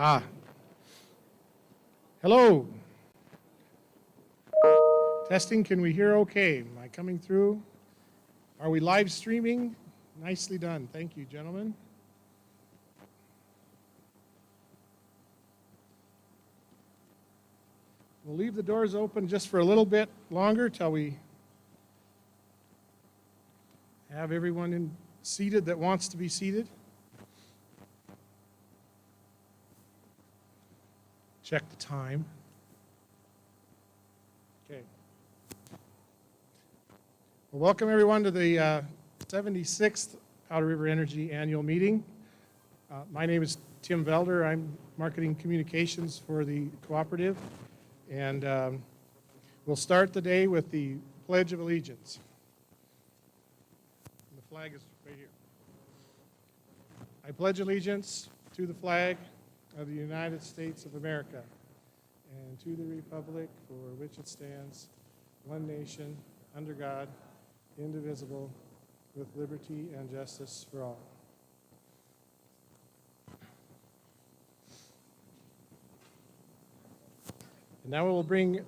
Ah. Hello. Testing, can we hear okay? Am I coming through? Are we live streaming? Nicely done. Thank you, gentlemen. We'll leave the doors open just for a little bit longer till we have everyone seated that wants to be seated. Check the time. Okay. Well, welcome everyone to the 76th Powder River Energy Annual Meeting. My name is Tim Velder. I'm Marketing Communications for the cooperative. And we'll start the day with the Pledge of Allegiance. The flag is right here. I pledge allegiance to the flag of the United States of America and to the republic for which it stands, one nation, under God, indivisible, with liberty and justice for all. And now we'll bring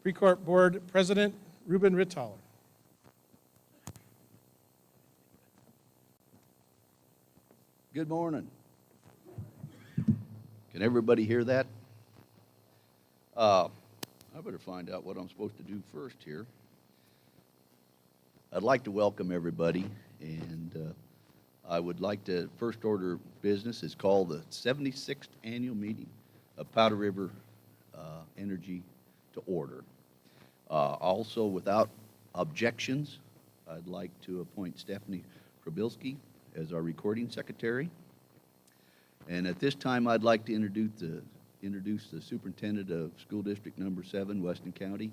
Precorp Board President Ruben Ritthaler. Good morning. Can everybody hear that? I better find out what I'm supposed to do first here. I'd like to welcome everybody, and I would like to, first order of business is called the 76th Annual Meeting of Powder River Energy to order. Also, without objections, I'd like to appoint Stephanie Krabilski as our recording secretary. And at this time, I'd like to introduce the superintendent of School District Number 7, Weston County,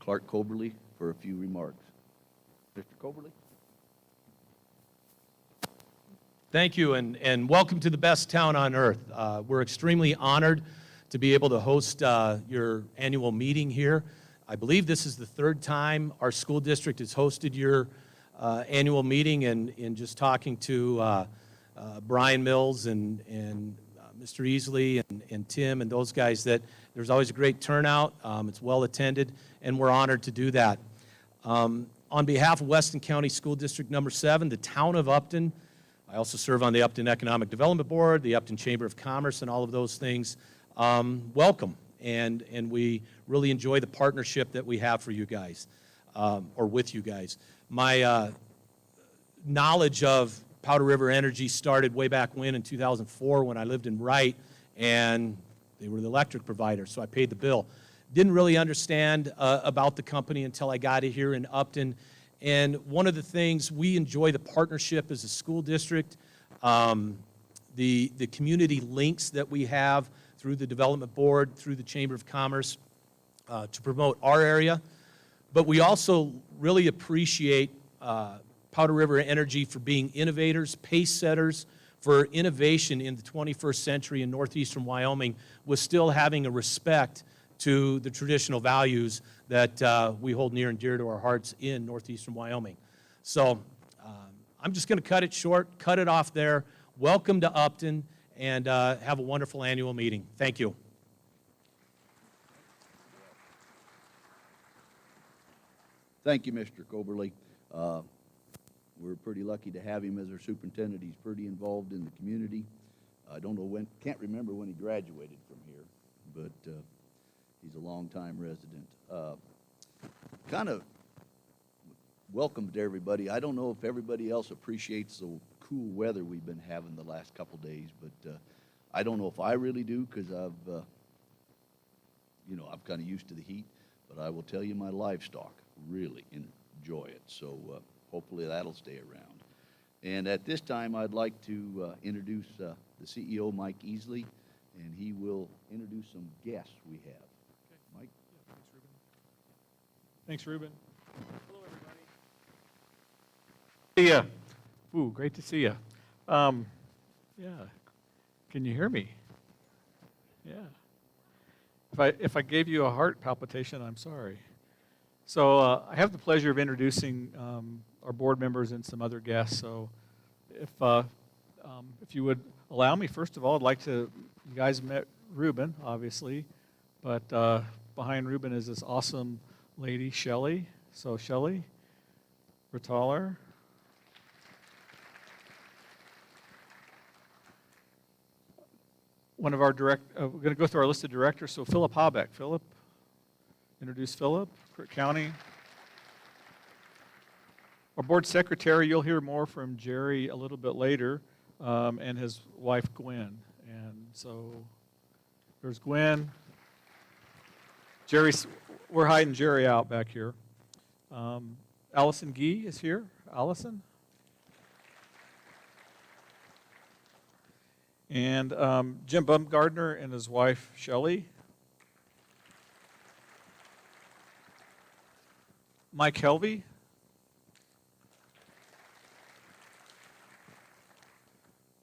Clark Coberly, for a few remarks. Mr. Coberly? Thank you, and welcome to the best town on earth. We're extremely honored to be able to host your annual meeting here. I believe this is the third time our school district has hosted your annual meeting, and in just talking to Brian Mills and Mr. Easley and Tim and those guys, that there's always a great turnout. It's well attended, and we're honored to do that. On behalf of Weston County School District Number 7, the town of Upton, I also serve on the Upton Economic Development Board, the Upton Chamber of Commerce, and all of those things. Welcome, and we really enjoy the partnership that we have for you guys, or with you guys. My knowledge of Powder River Energy started way back when in 2004 when I lived in Wright, and they were the electric provider, so I paid the bill. Didn't really understand about the company until I got here in Upton. And one of the things, we enjoy the partnership as a school district, the community links that we have through the Development Board, through the Chamber of Commerce, to promote our area. But we also really appreciate Powder River Energy for being innovators, pace setters, for innovation in the 21st century in northeastern Wyoming, with still having a respect to the traditional values that we hold near and dear to our hearts in northeastern Wyoming. So I'm just going to cut it short, cut it off there. Welcome to Upton, and have a wonderful annual meeting. Thank you. Thank you, Mr. Coberly. We're pretty lucky to have him as our superintendent. He's pretty involved in the community. I don't know when, can't remember when he graduated from here, but he's a longtime resident. Kind of welcome to everybody. I don't know if everybody else appreciates the cool weather we've been having the last couple days, but I don't know if I really do, because I'm kind of used to the heat. But I will tell you, my livestock really enjoy it. So hopefully that'll stay around. And at this time, I'd like to introduce the CEO, Mike Easley, and he will introduce some guests we have. Okay. Mike? Yeah, thanks, Ruben. Hello, everybody. Yeah. Ooh, great to see you. Yeah. Can you hear me? Yeah. If I gave you a heart palpitation, I'm sorry. So I have the pleasure of introducing our board members and some other guests. So if you would allow me, first of all, I'd like to, you guys met Ruben, obviously, but behind Ruben is this awesome lady, Shelley. So Shelley Retaller. One of our we're going to go through our list of directors. So Philip Habeck. Philip, introduce Philip, Crook County. Our board secretary, you'll hear more from Jerry a little bit later, and his wife, Gwen. And so there's Gwen. We're hiding Jerry out back here. Allison Gee is here. Allison. And Jim Bumgardner and his wife, Shelley. Mike Helvey.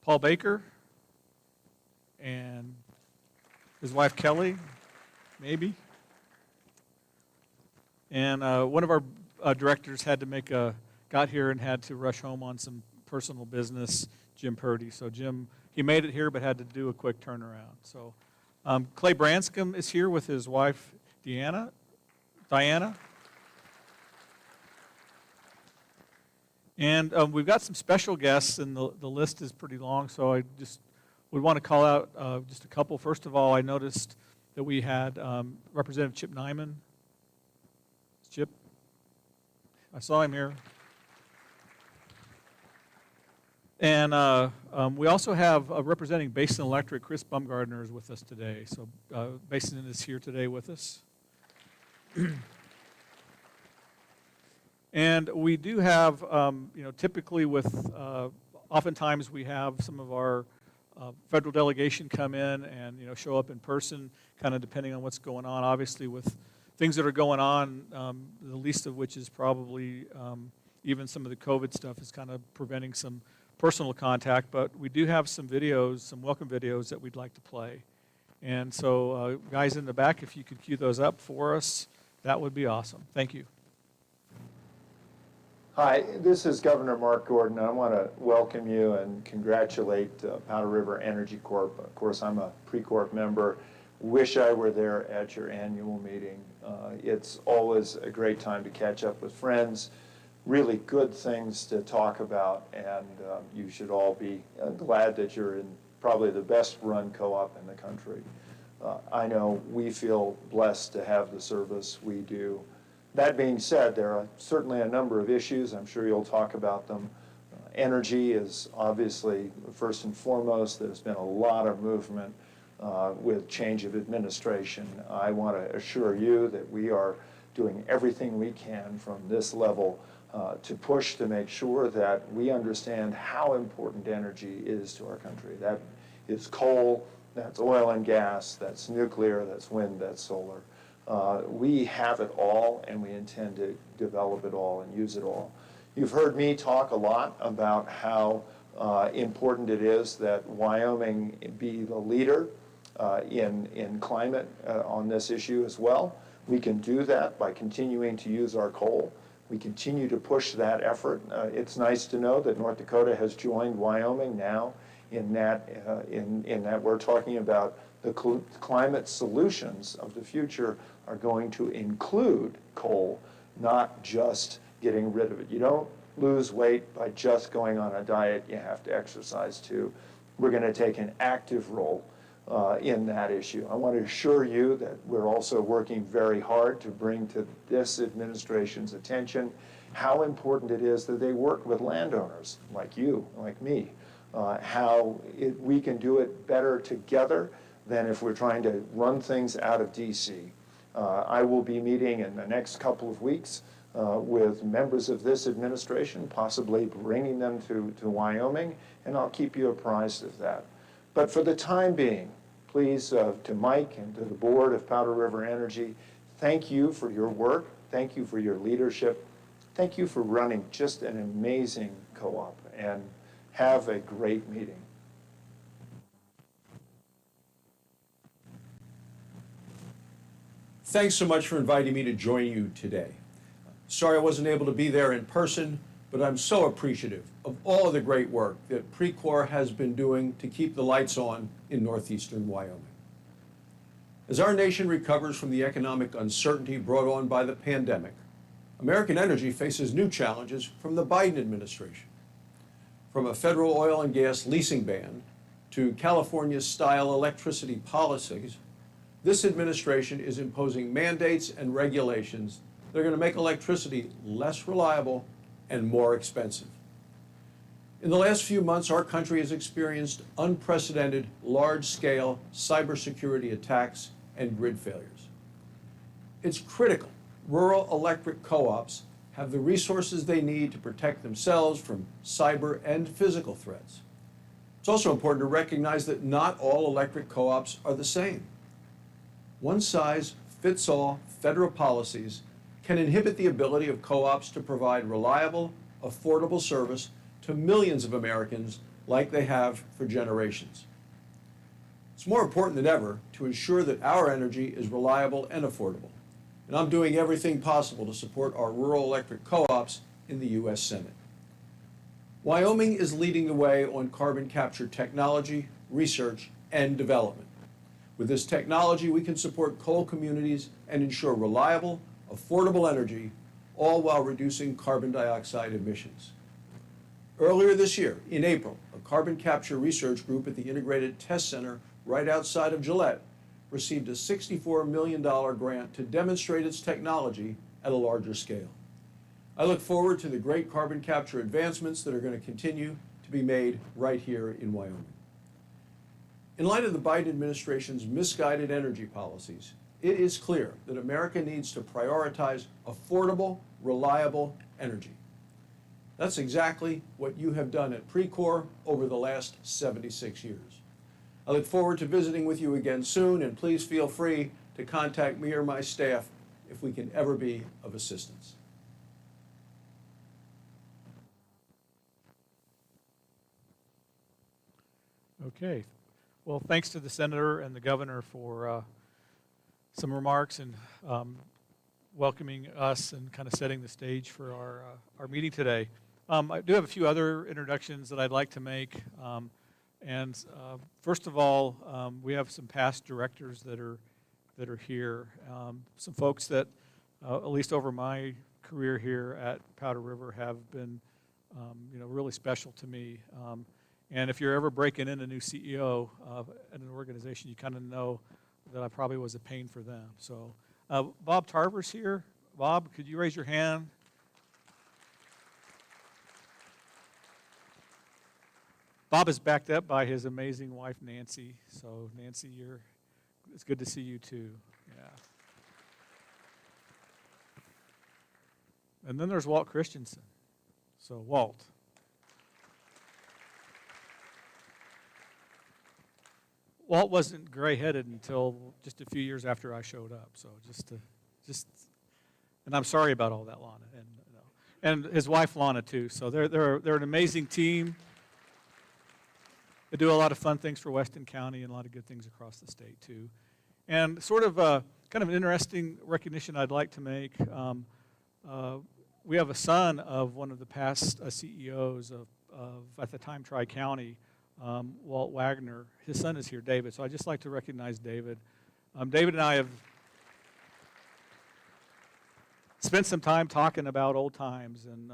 Paul Baker. And his wife, Kelly, maybe. And one of our directors got here and had to rush home on some personal business, Jim Purdy. So Jim, he made it here but had to do a quick turnaround. So Clay Branscombe is here with his wife, Diana. And we've got some special guests, and the list is pretty long, so I just would want to call out just a couple. First of all, I noticed that we had Representative Chip Nyman. Chip, I saw him here. And we also have representing Basin Electric, Chris Bumgardner is with us today. So Basin is here today with us. And we do have, typically oftentimes we have some of our federal delegation come in and, show up in person, kind of depending on what's going on. Obviously with things that are going on, the least of which is probably even some of the COVID stuff is kind of preventing some personal contact, but we do have some videos, some welcome videos that we'd like to play. And so guys in the back, if you could cue those up for us, that would be awesome. Thank you. Hi, this is Governor Mark Gordon. I want to welcome you and congratulate Powder River Energy Corp. Of course, I'm a Pre-Corp member. Wish I were there at your annual meeting. It's always a great time to catch up with friends, really good things to talk about, and you should all be glad that you're in probably the best run co-op in the country. I know we feel blessed to have the service we do. That being said, there are certainly a number of issues. I'm sure you'll talk about them. Energy is obviously first and foremost. There's been a lot of movement with change of administration. I want to assure you that we are doing everything we can from this level to push to make sure that we understand how important energy is to our country. That is coal, that's oil and gas, that's nuclear, that's wind, that's solar. We have it all, and we intend to develop it all and use it all. You've heard me talk a lot about how important it is that Wyoming be the leader in climate on this issue as well. We can do that by continuing to use our coal. We continue to push that effort. It's nice to know that North Dakota has joined Wyoming now in that we're talking about the climate solutions of the future are going to include coal, not just getting rid of it. You don't lose weight by just going on a diet. You have to exercise too. We're going to take an active role in that issue. I want to assure you that we're also working very hard to bring to this administration's attention how important it is that they work with landowners like you, like me, we can do it better together than if we're trying to run things out of DC. I will be meeting in the next couple of weeks with members of this administration, possibly bringing them to Wyoming, and I'll keep you apprised of that. But for the time being, please, to Mike and to the board of Powder River Energy, thank you for your work. Thank you for your leadership. Thank you for running just an amazing co-op, and have a great meeting. Thanks so much for inviting me to join you today. Sorry I wasn't able to be there in person, but I'm so appreciative of all of the great work that Precor has been doing to keep the lights on in northeastern Wyoming. As our nation recovers from the economic uncertainty brought on by the pandemic, American energy faces new challenges from the Biden administration. From a federal oil and gas leasing ban to California-style electricity policies, this administration is imposing mandates and regulations that are going to make electricity less reliable and more expensive. In the last few months, our country has experienced unprecedented large-scale cybersecurity attacks and grid failures. It's critical rural electric co-ops have the resources they need to protect themselves from cyber and physical threats. It's also important to recognize that not all electric co-ops are the same. One-size-fits-all federal policies can inhibit the ability of co-ops to provide reliable, affordable service to millions of Americans like they have for generations. It's more important than ever to ensure that our energy is reliable and affordable. And I'm doing everything possible to support our rural electric co-ops in the U.S. Senate. Wyoming is leading the way on carbon capture technology, research, and development. With this technology, we can support coal communities and ensure reliable, affordable energy, all while reducing carbon dioxide emissions. Earlier this year, in April, a carbon capture research group at the Integrated Test Center right outside of Gillette received a $64 million grant to demonstrate its technology at a larger scale. I look forward to the great carbon capture advancements that are going to continue to be made right here in Wyoming. In light of the Biden administration's misguided energy policies, it is clear that America needs to prioritize affordable, reliable energy. That's exactly what you have done at Precor over the last 76 years. I look forward to visiting with you again soon, and please feel free to contact me or my staff if we can ever be of assistance. Okay. Well, thanks to the Senator and the Governor for some remarks and welcoming us and kind of setting the stage for our meeting today. I do have a few other introductions that I'd like to make. First of all, we have some past directors that are here. Some folks that, at least over my career here at Powder River, have been, really special to me. And if you're ever breaking in a new CEO at an organization, you kind of know that I probably was a pain for them. So, Bob Tarver's here. Bob, could you raise your hand? Bob is backed up by his amazing wife, Nancy. So, Nancy, it's good to see you too. Yeah. And then there's Walt Christensen. So, Walt. Walt wasn't gray-headed until just a few years after I showed up. So, and I'm sorry about all that, Lana, and his wife, Lana, too. So, they're an amazing team. They do a lot of fun things for Weston County and a lot of good things across the state, too. And sort of kind of an interesting recognition I'd like to make. We have a son of one of the past CEOs of at the time, Tri-County, Walt Wagner. His son is here, David. So I'd just like to recognize David. David and I have spent some time talking about old times, and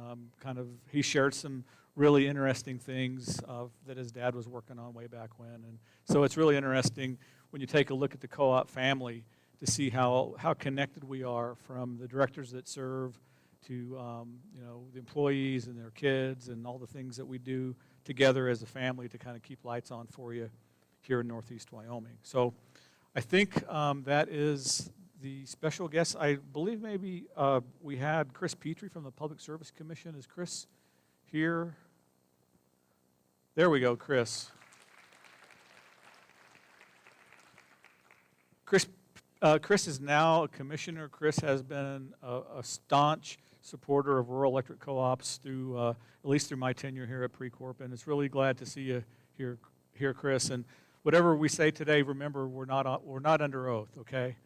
he shared some really interesting things that his dad was working on way back when. And so it's really interesting when you take a look at the co-op family to see how connected we are, from the directors that serve to the employees and their kids and all the things that we do together as a family to kind of keep lights on for you here in Northeast Wyoming. So I think that is the special guest. I believe maybe we had Chris Petrie from the Public Service Commission. Is Chris here? There we go, Chris. Chris is now a commissioner. Chris has been a staunch supporter of rural electric co-ops through, at least through my tenure here at Precorp, and it's really glad to see you here, Chris. And whatever we say today, remember, we're not under oath, okay?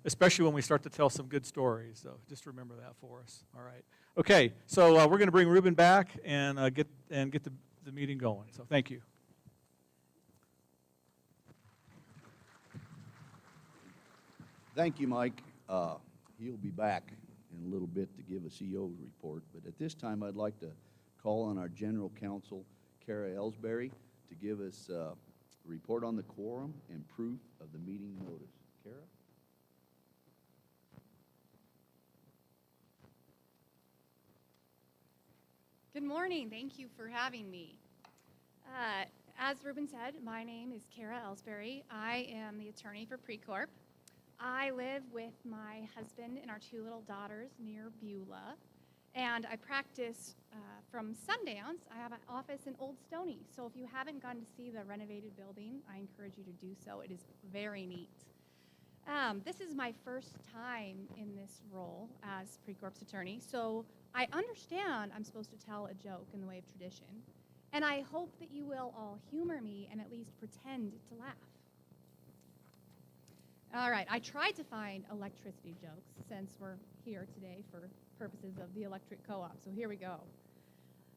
especially when we start to tell some good stories. So just remember that for us. All right. Okay, so we're going to bring Ruben back and get the meeting going. So thank you. Thank you, Mike. He'll be back in a little bit to give a CO report, but at this time, I'd like to call on our General Counsel, Kara Ellsbury, to give us a report on the quorum and proof of the meeting notice. Kara? Good morning. Thank you for having me. As Ruben said, my name is Kara Ellsbury. I am the attorney for Precorp. I live with my husband and our 2 little daughters near Beulah, and I practice from Sundance. I have an office in Old Stony, so if you haven't gone to see the renovated building, I encourage you to do so. It is very neat. This is my first time in this role as Precorp's attorney, so I understand I'm supposed to tell a joke in the way of tradition, and I hope that you will all humor me and at least pretend to laugh. All right, I tried to find electricity jokes since we're here today for purposes of the electric co-op, so here we go.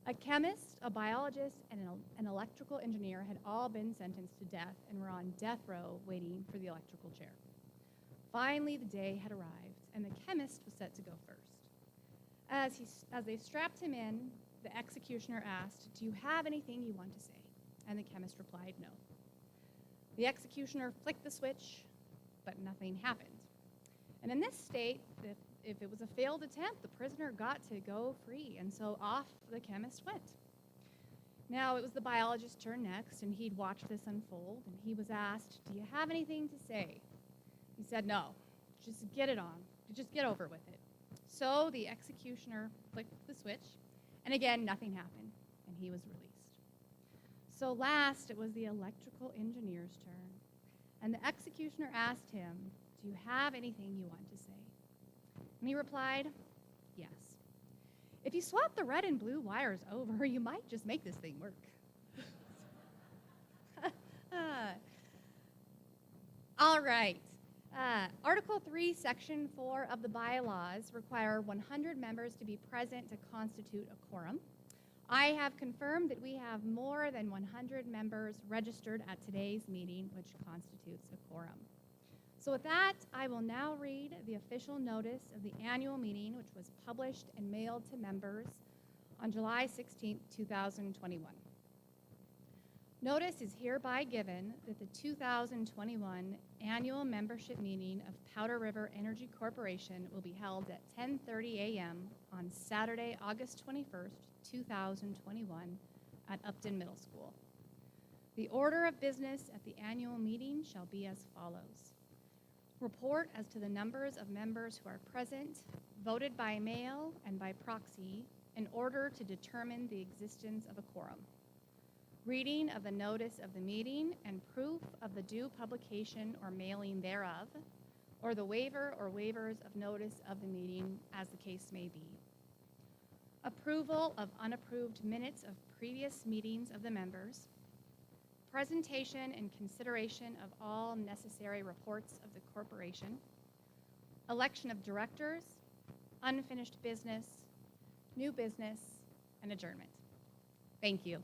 A chemist, a biologist, and an electrical engineer had all been sentenced to death and were on death row waiting for the electrical chair. Finally, the day had arrived, and the chemist was set to go first. As they strapped him in, the executioner asked, "Do you have anything you want to say?" And the chemist replied, "No." The executioner flicked the switch, but nothing happened. And in this state, if it was a failed attempt, the prisoner got to go free, and so off the chemist went. Now, it was the biologist's turn next, and he'd watched this unfold, and he was asked, "Do you have anything to say?" He said, "No, just get it on, just get over with it." So the executioner flicked the switch, and again, nothing happened, and he was released. So last, it was the electrical engineer's turn, and the executioner asked him, "Do you have anything you want to say?" And he replied, "Yes. If you swap the red and blue wires over, you might just make this thing work." All right. Article 3, Section 4 of the bylaws require 100 members to be present to constitute a quorum. I have confirmed that we have more than 100 members registered at today's meeting, which constitutes a quorum. So with that, I will now read the official notice of the annual meeting, which was published and mailed to members on July 16, 2021. Notice is hereby given that the 2021 annual membership meeting of Powder River Energy Corporation will be held at 10:30 a.m. on Saturday, August 21st, 2021 at Upton Middle School. The order of business at the annual meeting shall be as follows. Report as to the numbers of members who are present, voted by mail and by proxy, in order to determine the existence of a quorum. Reading of the notice of the meeting and proof of the due publication or mailing thereof, or the waiver or waivers of notice of the meeting, as the case may be. Approval of unapproved minutes of previous meetings of the members. Presentation and consideration of all necessary reports of the corporation. Election of directors, unfinished business, new business, and adjournment. Thank you.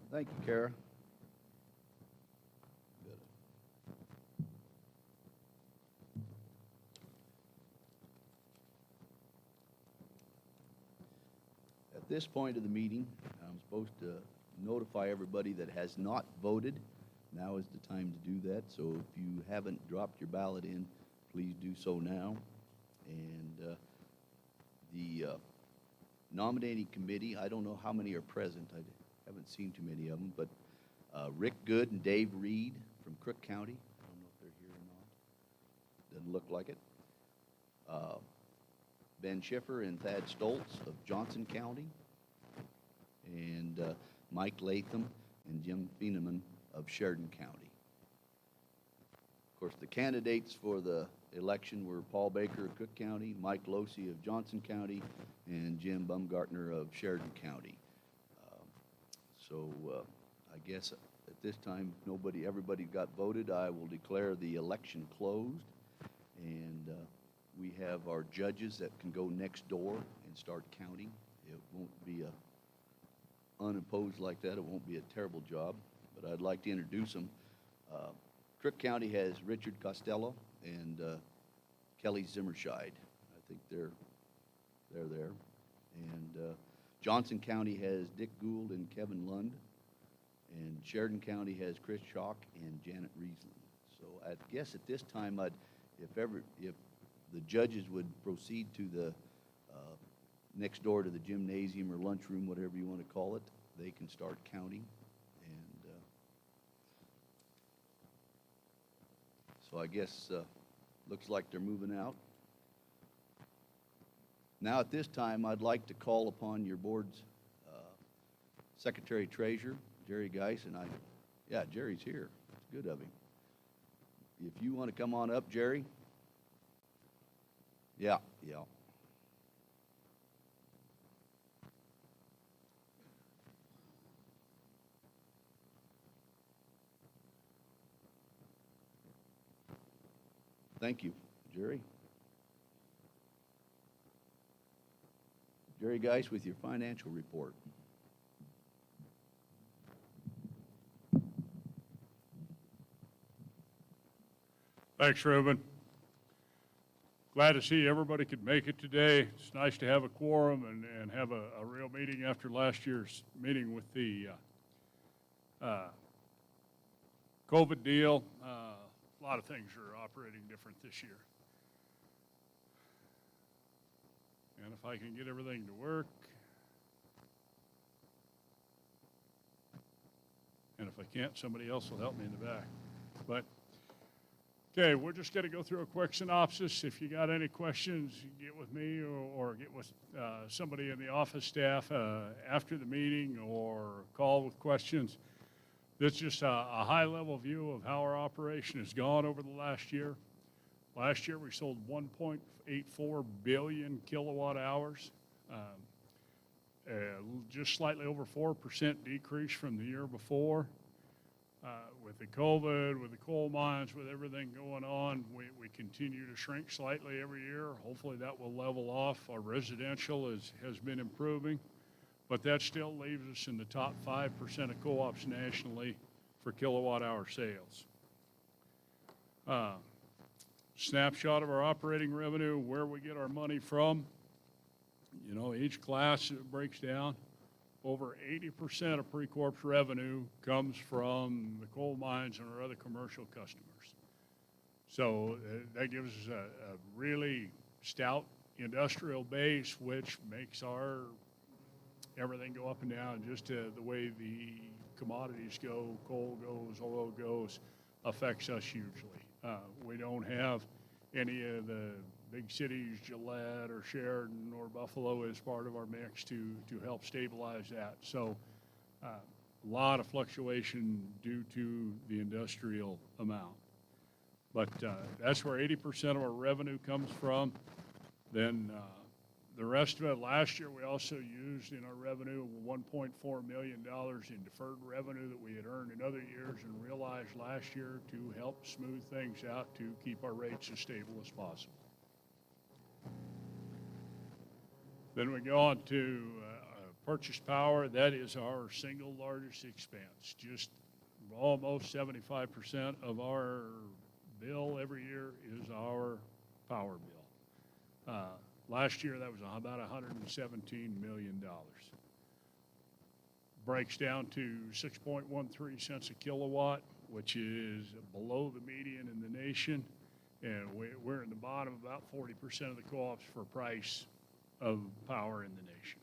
Thank you, Kara. Good. At this point of the meeting, I'm supposed to notify everybody that has not voted. Now is the time to do that, so if you haven't dropped your ballot in, please do so now. And the nominating committee, I don't know how many are present. I haven't seen too many of them, but Rick Good and Dave Reed from Crook County. I don't know if they're here or not. Doesn't look like it. Ben Schiffer and Thad Stoltz of Johnson County. And Mike Latham and Jim Feeneman of Sheridan County. Of course, the candidates for the election were Paul Baker of Cook County, Mike Losey of Johnson County, and Jim Bumgartner of Sheridan County. So I guess At this time, everybody got voted. I will declare the election closed. And we have our judges that can go next door and start counting. It won't be unopposed like that. It won't be a terrible job, but I'd like to introduce them. Crook County has Richard Costello and Kelly Zimmerscheid. I think they're there. And Johnson County has Dick Gould and Kevin Lund. And Sheridan County has Chris Schock and Janet Riesling. So I guess at this time, if the judges would proceed to the next door to the gymnasium or lunchroom, whatever you want to call it, they can start counting. And so I guess looks like they're moving out. Now at this time, I'd like to call upon your board's Secretary Treasurer, Jerry Geis, and yeah, Jerry's here. It's good of him. If you want to come on up, Jerry. Yeah. Thank you, Jerry. Jerry Geis with your financial report. Thanks, Reuben. Glad to see everybody could make it today. It's nice to have a quorum and have a real meeting after last year's meeting with the COVID deal. A lot of things are operating different this year. And if I can get everything to work. And if I can't, somebody else will help me in the back. But okay, we're just going to go through a quick synopsis. If you got any questions, you can get with me or get with somebody in the office staff after the meeting or call with questions. This is just a high-level view of how our operation has gone over the last year. Last year, we sold 1.84 billion kilowatt hours, just slightly over 4% decrease from the year before. With the COVID, with the coal mines, with everything going on, we continue to shrink slightly every year. Hopefully that will level off. Our residential has been improving, but that still leaves us in the top 5% of co-ops nationally for kilowatt hour sales. Snapshot of our operating revenue, where we get our money from. You know, each class breaks down. Over 80% of Precorp's revenue comes from the coal mines and our other commercial customers. So that gives us a really stout industrial base, which makes our everything go up and down just the way the commodities go, coal goes, oil goes, affects us hugely. We don't have any of the big cities, Gillette or Sheridan or Buffalo as part of our mix to help stabilize that. So a lot of fluctuation due to the industrial amount. But that's where 80% of our revenue comes from. Then the rest of it, last year we also used in our revenue $1.4 million in deferred revenue that we had earned in other years and realized last year to help smooth things out to keep our rates as stable as possible. Then we go on to purchase power. That is our single largest expense. Just almost 75% of our bill every year is our power bill. Last year, that was about $117 million. Breaks down to 6.13 cents a kilowatt, which is below the median in the nation. And we're in the bottom of about 40% of the co-ops for price of power in the nation.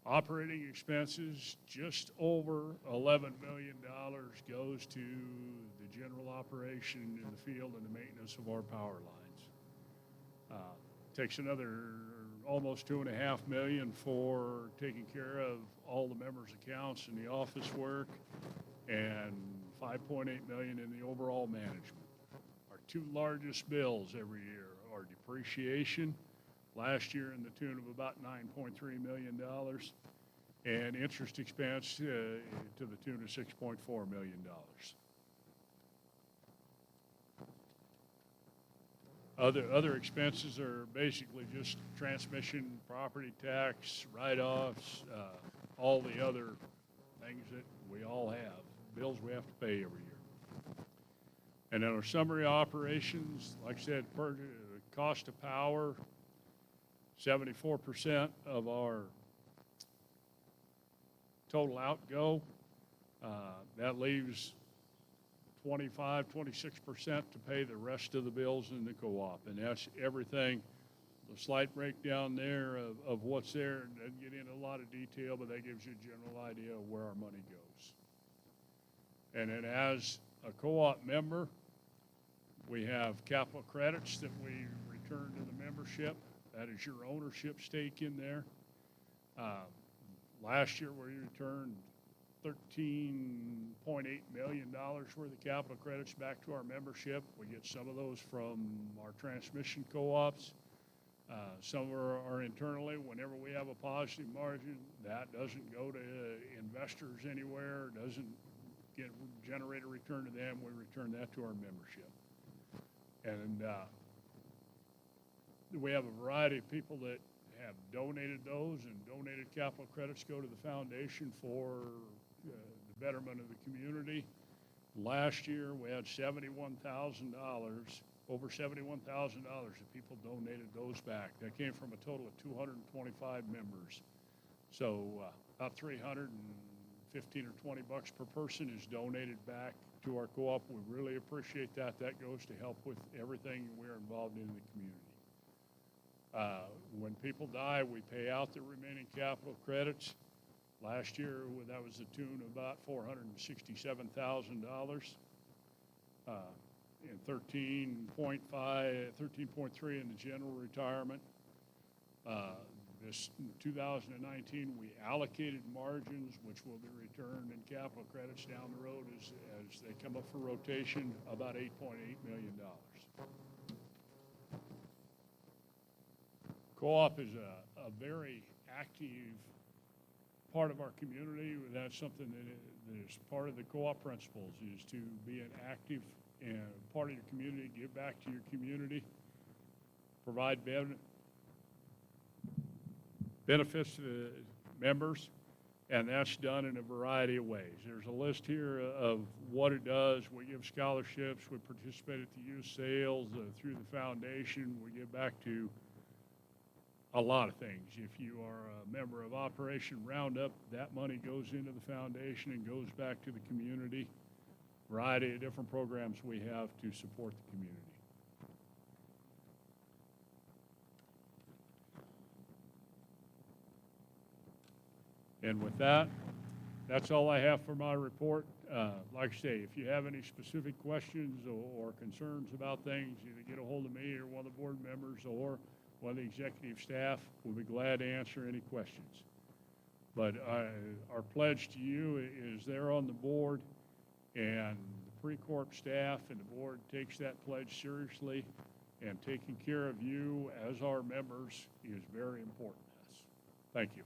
Operating expenses, just over $11 million goes to the general operation in the field and the maintenance of our power lines. Takes another almost $2.5 million for taking care of all the members' accounts and the office work, and $5.8 million in the overall management. Our two largest bills every year are depreciation, last year in the tune of about $9.3 million, and interest expense to the tune of $6.4 million. Other expenses are basically just transmission, property tax, write-offs, all the other things that we all have, bills we have to pay every year. And then our summary operations, like I said, cost of power, 74% of our total outgo. That leaves 25, 26% to pay the rest of the bills in the co-op. And that's everything, the slight breakdown there of what's there. Doesn't get into a lot of detail, but that gives you a general idea of where our money goes. And then as a co-op member, we have capital credits that we return to the membership. That is your ownership stake in there. Last year we returned $13.8 million worth of capital credits back to our membership. We get some of those from our transmission co-ops. Some are internally. Whenever we have a positive margin, that doesn't go to investors anywhere, doesn't generate a return to them. We return that to our membership. And we have a variety of people that have donated those, and donated capital credits go to the foundation for the betterment of the community. Last year, we had $71,000, over $71,000 that people donated those back. That came from a total of 225 members. So about $315 or $20 per person is donated back to our co-op. We really appreciate that. That goes to help with everything we're involved in the community. When people die, we pay out the remaining capital credits. Last year, that was the tune of about $467,000, and 13.3 in the general retirement. This 2019, we allocated margins, which will be returned in capital credits down the road as they come up for rotation, about $8.8 million. Co-op is a very active part of our community. That's something that is part of the co-op principles, is to be an active and part of your community, give back to your community, provide benefits to the members, and that's done in a variety of ways. There's a list here of what it does. We give scholarships, we participate at the youth sales, through the foundation, we give back to a lot of things. If you are a member of Operation Roundup, that money goes into the foundation and goes back to the community. Variety of different programs we have to support the community. And with that, that's all I have for my report. Like I say, if you have any specific questions or concerns about things, either get a hold of me or one of the board members or one of the executive staff. We'll be glad to answer any questions. But our pledge to you is there on the board, and the Pre-Corp staff and the board takes that pledge seriously, and taking care of you as our members is very important to us. Thank you.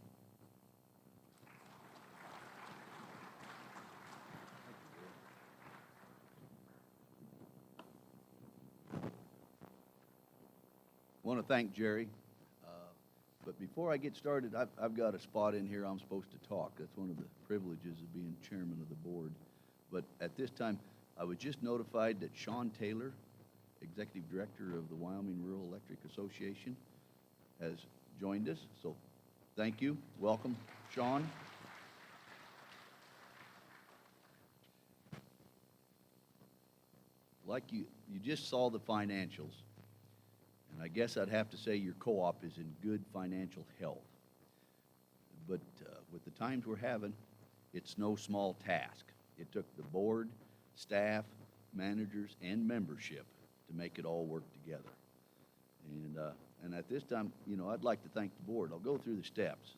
I want to thank Jerry. But before I get started, I've got a spot in here I'm supposed to talk. That's one of the privileges of being chairman of the board. But at this time, I was just notified that Sean Taylor, Executive Director of the Wyoming Rural Electric Association, has joined us. So thank you. Welcome, Sean. Like you just saw the financials. And I guess I'd have to say your co-op is in good financial health. But with the times we're having, it's no small task. It took the board, staff, managers, and membership to make it all work together. And at this time, I'd like to thank the board. I'll go through the steps.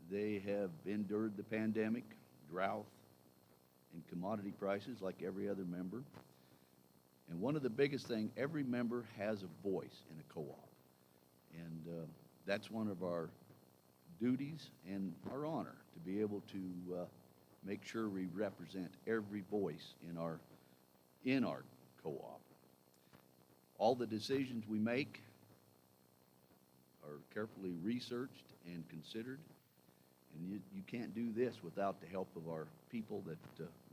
They have endured the pandemic, drought, and commodity prices like every other member. And one of the biggest things, every member has a voice in a co-op. And that's one of our duties and our honor to be able to make sure we represent every voice in our co-op. All the decisions we make are carefully researched and considered, and you can't do this without the help of our people that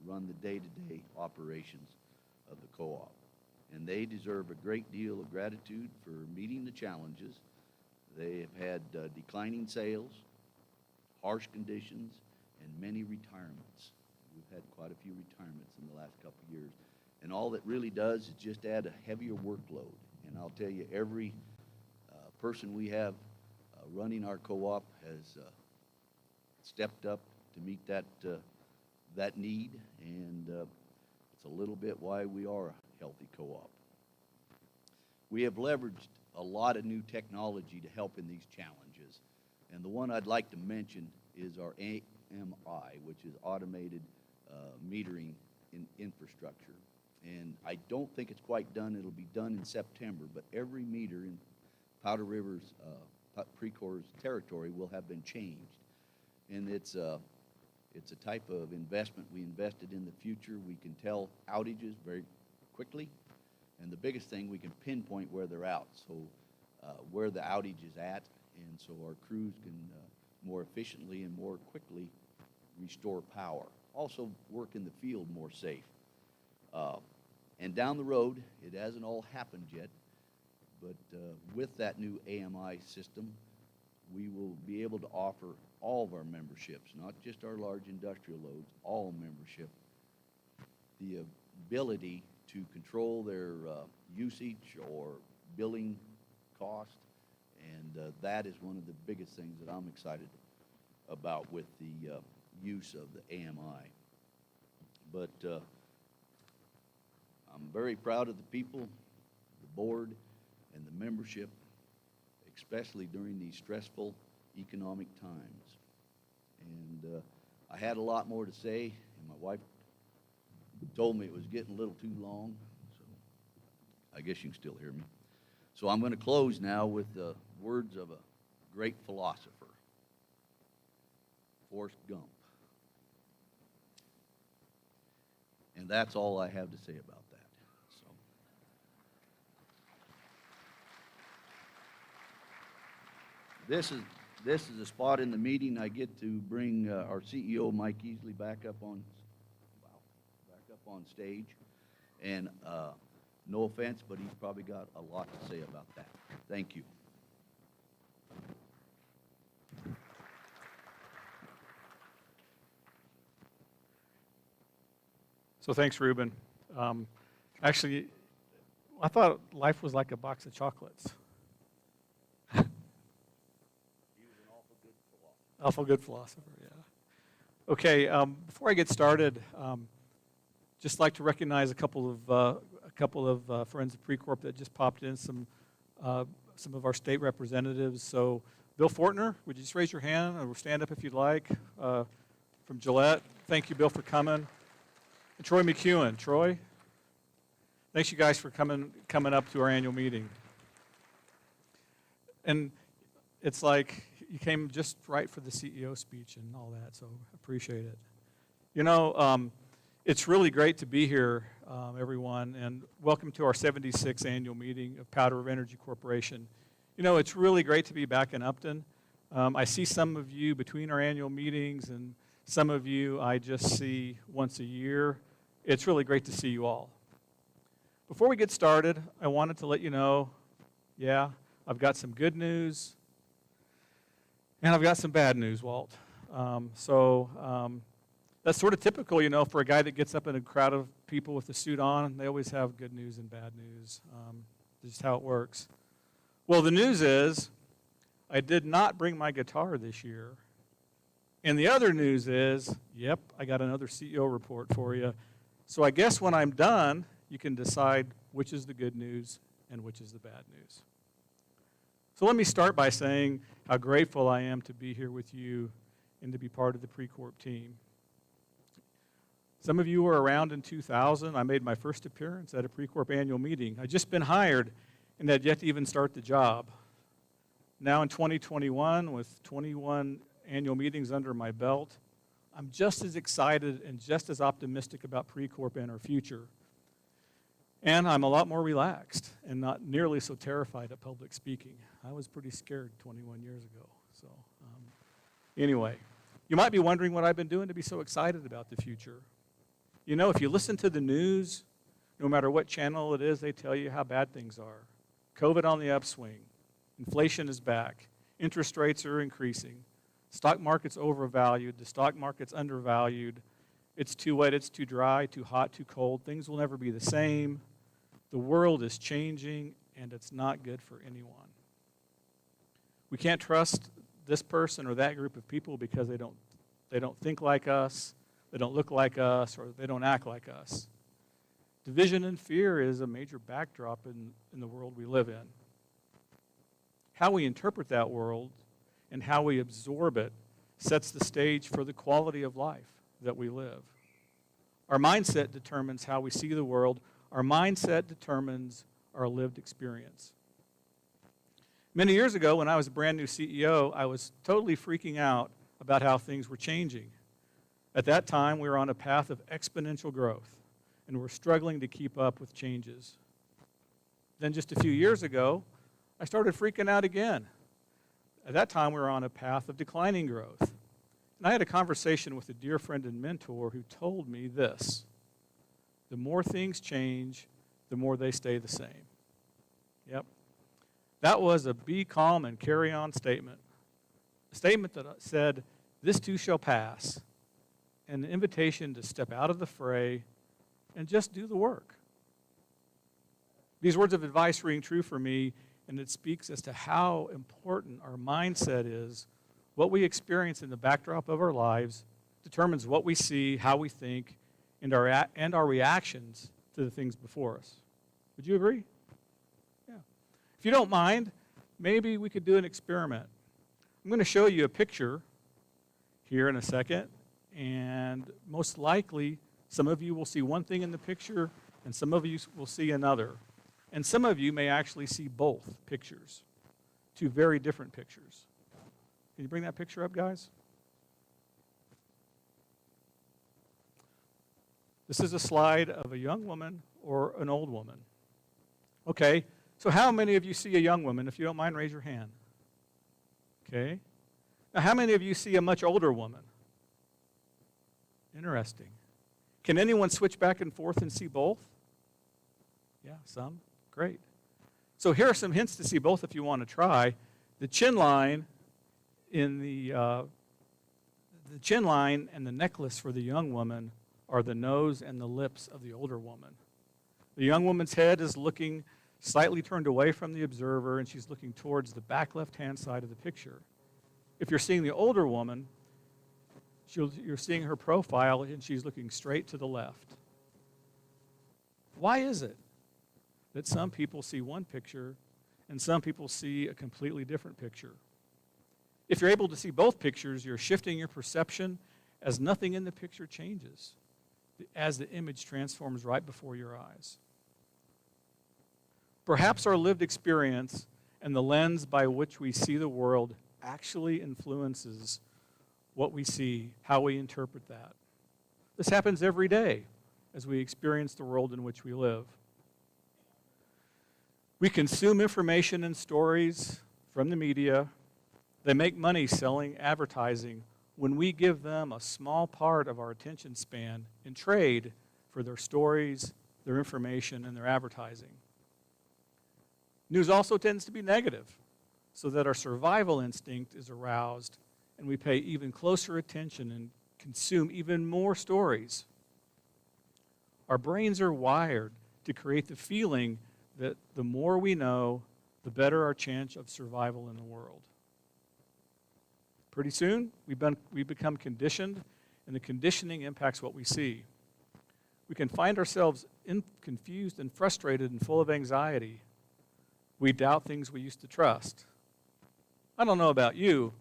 run the day-to-day operations of the co-op. And they deserve a great deal of gratitude for meeting the challenges. They have had declining sales, harsh conditions, and many retirements. We've had quite a few retirements in the last couple of years. And all that really does is just add a heavier workload. And I'll tell you, every person we have running our co-op has stepped up to meet that need, and it's a little bit why we are a healthy co-op. We have leveraged a lot of new technology to help in these challenges, and the one I'd like to mention is our AMI, which is automated metering infrastructure. And I don't think it's quite done. It'll be done in September, but every meter in Powder River's Precorp's territory will have been changed. And it's a type of investment we invested in the future. We can tell outages very quickly, and the biggest thing, we can pinpoint where they're out, so where the outage is at, and so our crews can more efficiently and more quickly restore power. Also work in the field more safe. And down the road, it hasn't all happened yet, but with that new AMI system, we will be able to offer all of our memberships, not just our large industrial loads, all membership, the ability to control their usage or billing cost, and that is one of the biggest things that I'm excited about with the use of the AMI. But I'm very proud of the people, the board, and the membership, especially during these stressful economic times. And I had a lot more to say, and my wife told me it was getting a little too long, so I guess you can still hear me. So I'm going to close now with the words of a great philosopher, Forrest Gump. And that's all I have to say about that. So. This is a spot in the meeting I get to bring our CEO, Mike Easley, back up on stage. And no offense, but he's probably got a lot to say about that. Thank you. So thanks, Ruben. Actually, I thought life was like a box of chocolates. He was an Awful good philosopher, yeah. Okay, before I get started, just like to recognize a couple of friends of Precorp that just popped in, some of our state representatives. So, Bill Fortner, would you just raise your hand or stand up if you'd like? From Gillette, thank you, Bill, for coming. And Troy McEwen, Troy, thanks you guys for coming up to our annual meeting. And it's like you came just right for the CEO speech and all that, so appreciate it. You know, it's really great to be here, everyone, and welcome to our 76th annual meeting of Powder River Energy Corporation. You know, it's really great to be back in Upton. I see some of you between our annual meetings, and some of you I just see once a year. It's really great to see you all. Before we get started, I wanted to let you know, yeah, I've got some good news, and I've got some bad news, Walt. That's sort of typical, you know, for a guy that gets up in a crowd of people with a suit on. They always have good news and bad news. This is how it works. Well, the news is I did not bring my guitar this year. And the other news is, yep, I got another CEO report for you. So I guess when I'm done, you can decide which is the good news and which is the bad news. So let me start by saying how grateful I am to be here with you and to be part of the Precorp team. Some of you were around in 2000. I made my first appearance at a Precorp annual meeting. I'd just been hired and had yet to even start the job. Now in 2021, with 21 annual meetings under my belt, I'm just as excited and just as optimistic about Precorp and our future. And I'm a lot more relaxed and not nearly so terrified at public speaking. I was pretty scared 21 years ago. So anyway, you might be wondering what I've been doing to be so excited about the future. You know, if you listen to the news, no matter what channel it is, they tell you how bad things are. COVID on the upswing. Inflation is back. Interest rates are increasing. Stock market's overvalued. The stock market's undervalued. It's too wet, it's too dry, too hot, too cold. Things will never be the same. The world is changing, and it's not good for anyone. We can't trust this person or that group of people because they don't think like us, they don't look like us, or they don't act like us. Division and fear is a major backdrop in the world we live in. How we interpret that world and how we absorb it sets the stage for the quality of life that we live. Our mindset determines how we see the world. Our mindset determines our lived experience. Many years ago, when I was a brand new CEO, I was totally freaking out about how things were changing. At that time, we were on a path of exponential growth, and we're struggling to keep up with changes. Then just a few years ago, I started freaking out again. At that time, we were on a path of declining growth. And I had a conversation with a dear friend and mentor who told me this: the more things change, the more they stay the same. Yep. That was a be calm and carry on statement. A statement that said, this too shall pass, and an invitation to step out of the fray and just do the work. These words of advice ring true for me, and it speaks as to how important our mindset is. What we experience in the backdrop of our lives determines what we see, how we think, and our reactions to the things before us. Would you agree? Yeah. If you don't mind, maybe we could do an experiment. I'm going to show you a picture here in a second, and most likely some of you will see one thing in the picture, and some of you will see another. And some of you may actually see both pictures, two very different pictures. Can you bring that picture up, guys? This is a slide of a young woman or an old woman. Okay, so how many of you see a young woman? If you don't mind, raise your hand. Okay. Now, how many of you see a much older woman? Interesting. Can anyone switch back and forth and see both? Yeah, some. Great. So here are some hints to see both if you want to try. The chin line in the chin line and the necklace for the young woman are the nose and the lips of the older woman. The young woman's head is looking slightly turned away from the observer, and she's looking towards the back left-hand side of the picture. If you're seeing the older woman, you're seeing her profile, and she's looking straight to the left. Why is it that some people see one picture and some people see a completely different picture? If you're able to see both pictures, you're shifting your perception as nothing in the picture changes, as the image transforms right before your eyes. Perhaps our lived experience and the lens by which we see the world actually influences what we see, how we interpret that. This happens every day as we experience the world in which we live. We consume information and stories from the media. They make money selling advertising when we give them a small part of our attention span in trade for their stories, their information, and their advertising. News also tends to be negative, so that our survival instinct is aroused and we pay even closer attention and consume even more stories. Our brains are wired to create the feeling that the more we know, the better our chance of survival in the world. Pretty soon, we become conditioned, and the conditioning impacts what we see. We can find ourselves confused and frustrated and full of anxiety. We doubt things we used to trust. I don't know about you,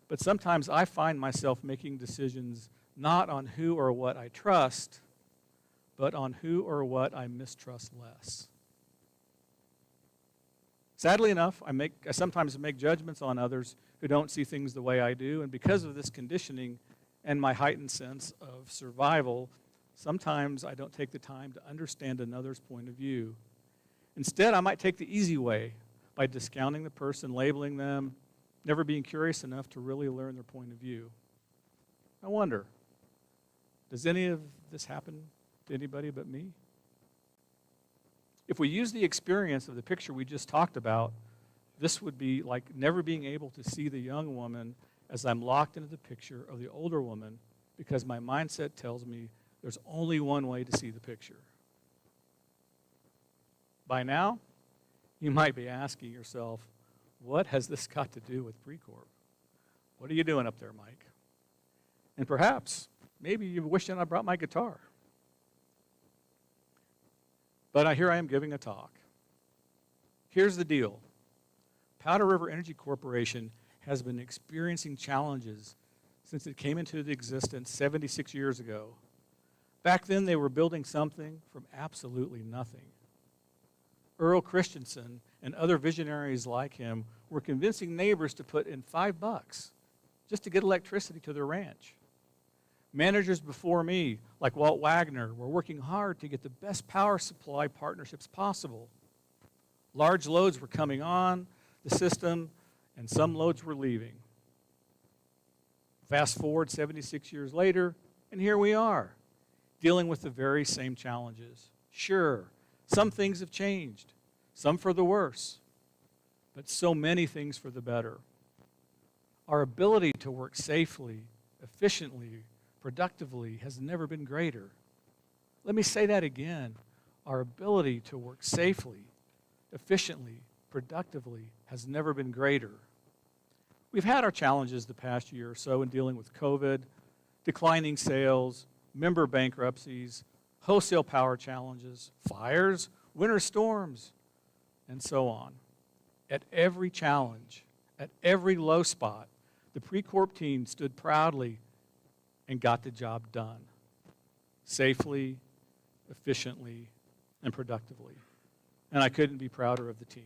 but sometimes I find myself making decisions not on who or what I trust, but on who or what I mistrust less. Sadly enough, I sometimes make judgments on others who don't see things the way I do, and because of this conditioning and my heightened sense of survival, sometimes I don't take the time to understand another's point of view. Instead, I might take the easy way by discounting the person, labeling them, never being curious enough to really learn their point of view. I wonder, does any of this happen to anybody but me? If we use the experience of the picture we just talked about, this would be like never being able to see the young woman as I'm locked into the picture of the older woman because my mindset tells me there's only one way to see the picture. By now, you might be asking yourself, what has this got to do with Precorp? What are you doing up there, Mike? And perhaps, maybe you're wishing I brought my guitar. But here I am giving a talk. Here's the deal. Powder River Energy Corporation has been experiencing challenges since it came into existence 76 years ago. Back then, they were building something from absolutely nothing. Earl Christensen and other visionaries like him were convincing neighbors to put in $5 just to get electricity to their ranch. Managers before me, like Walt Wagner, were working hard to get the best power supply partnerships possible. Large loads were coming on the system, and some loads were leaving. Fast forward 76 years later, and here we are, dealing with the very same challenges. Sure, some things have changed, some for the worse, but so many things for the better. Our ability to work safely, efficiently, productively has never been greater. Let me say that again. Our ability to work safely, efficiently, productively has never been greater. We've had our challenges the past year or so in dealing with COVID, declining sales, member bankruptcies, wholesale power challenges, fires, winter storms, and so on. At every challenge, at every low spot, the Precorp team stood proudly and got the job done safely, efficiently, and productively. And I couldn't be prouder of the team.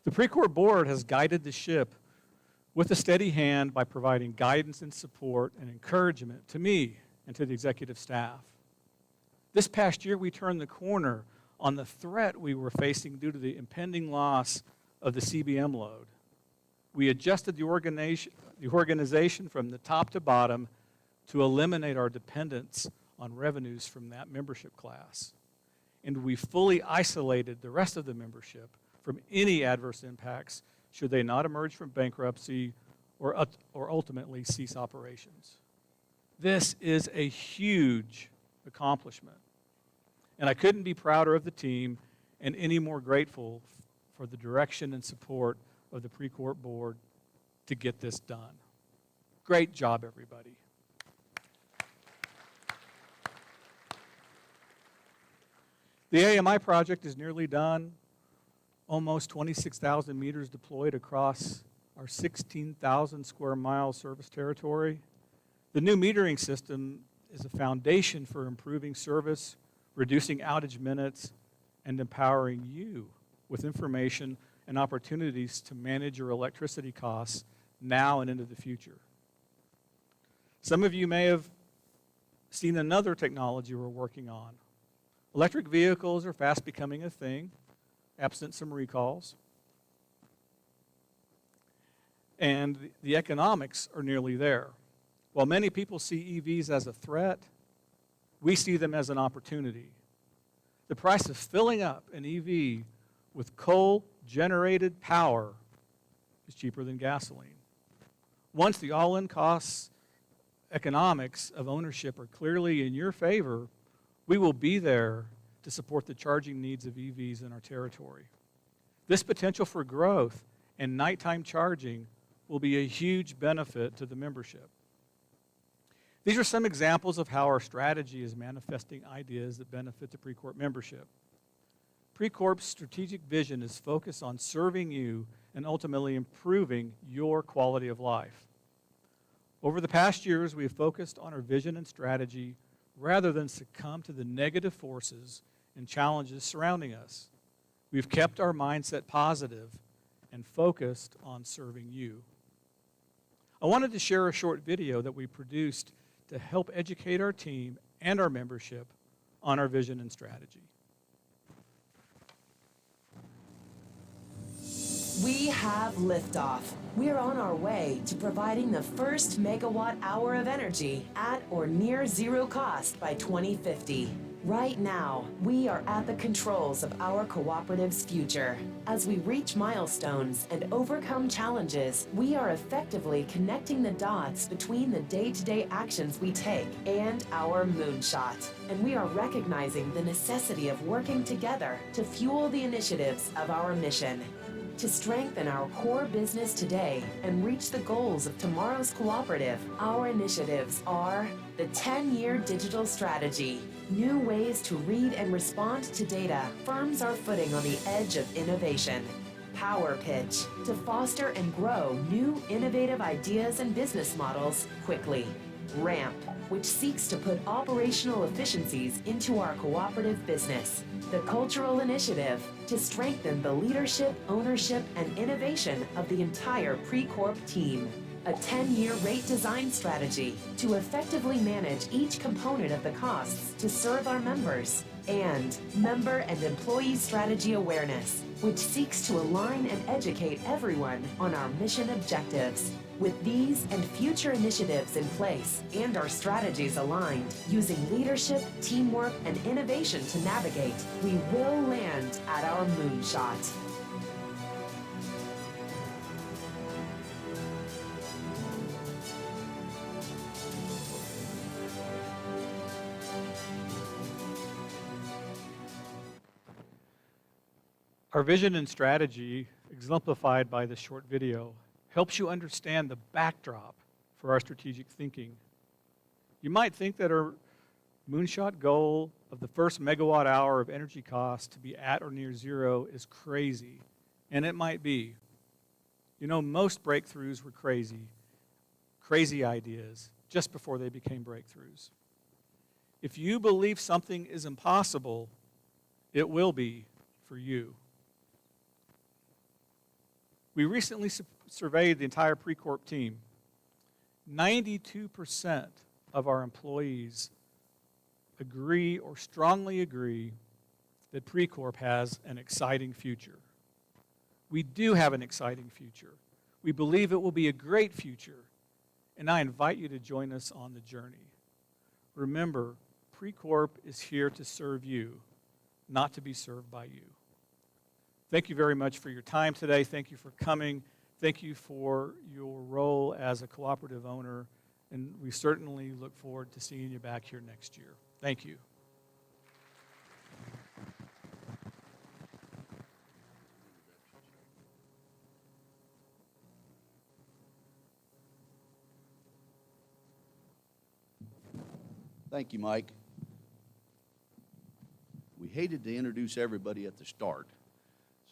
The Precorp board has guided the ship with a steady hand by providing guidance and support and encouragement to me and to the executive staff. This past year, we turned the corner on the threat we were facing due to the impending loss of the CBM load. We adjusted the organization from the top to bottom to eliminate our dependence on revenues from that membership class. And we fully isolated the rest of the membership from any adverse impacts should they not emerge from bankruptcy or ultimately cease operations. This is a huge accomplishment. And I couldn't be prouder of the team and any more grateful for the direction and support of the Precorp board to get this done. Great job, everybody. The AMI project is nearly done. Almost 26,000 meters deployed across our 16,000 square mile service territory. The new metering system is a foundation for improving service, reducing outage minutes, and empowering you with information and opportunities to manage your electricity costs now and into the future. Some of you may have seen another technology we're working on. Electric vehicles are fast becoming a thing, absent some recalls. And the economics are nearly there. While many people see EVs as a threat, we see them as an opportunity. The price of filling up an EV with coal-generated power is cheaper than gasoline. Once the all-in costs economics of ownership are clearly in your favor, we will be there to support the charging needs of EVs in our territory. This potential for growth and nighttime charging will be a huge benefit to the membership. These are some examples of how our strategy is manifesting ideas that benefit the Precorp membership. Precorp's strategic vision is focused on serving you and ultimately improving your quality of life. Over the past years, we have focused on our vision and strategy rather than succumb to the negative forces and challenges surrounding us. We've kept our mindset positive and focused on serving you. I wanted to share a short video that we produced to help educate our team and our membership on our vision and strategy. We have liftoff. We're on our way to providing the first megawatt hour of energy at or near zero cost by 2050. Right now, we are at the controls of our cooperative's future. As we reach milestones and overcome challenges, we are effectively connecting the dots between the day-to-day actions we take and our moonshot. And we are recognizing the necessity of working together to fuel the initiatives of our mission. To strengthen our core business today and reach the goals of tomorrow's cooperative, our initiatives are the 10-year digital strategy, new ways to read and respond to data, firms are footing on the edge of innovation, Power Pitch, to foster and grow new innovative ideas and business models quickly, Ramp, which seeks to put operational efficiencies into our cooperative business, the Cultural Initiative, to strengthen the leadership, ownership, and innovation of the entire Precorp team. A 10-year rate design strategy to effectively manage each component of the costs to serve our members. And member and employee strategy awareness, which seeks to align and educate everyone on our mission objectives. With these and future initiatives in place and our strategies aligned, using leadership, teamwork, and innovation to navigate, we will land at our moonshot. Our vision and strategy, exemplified by this short video, helps you understand the backdrop for our strategic thinking. You might think that our moonshot goal of the first megawatt hour of energy cost to be at or near zero is crazy, and it might be. You know, most breakthroughs were crazy ideas, just before they became breakthroughs. If you believe something is impossible, it will be for you. We recently surveyed the entire Precorp team. 92% of our employees agree or strongly agree that Precorp has an exciting future. We do have an exciting future. We believe it will be a great future, and I invite you to join us on the journey. Remember, Precorp is here to serve you, not to be served by you. Thank you very much for your time today. Thank you for coming. Thank you for your role as a cooperative owner, and we certainly look forward to seeing you back here next year. Thank you. Thank you, Mike. We hated to introduce everybody at the start,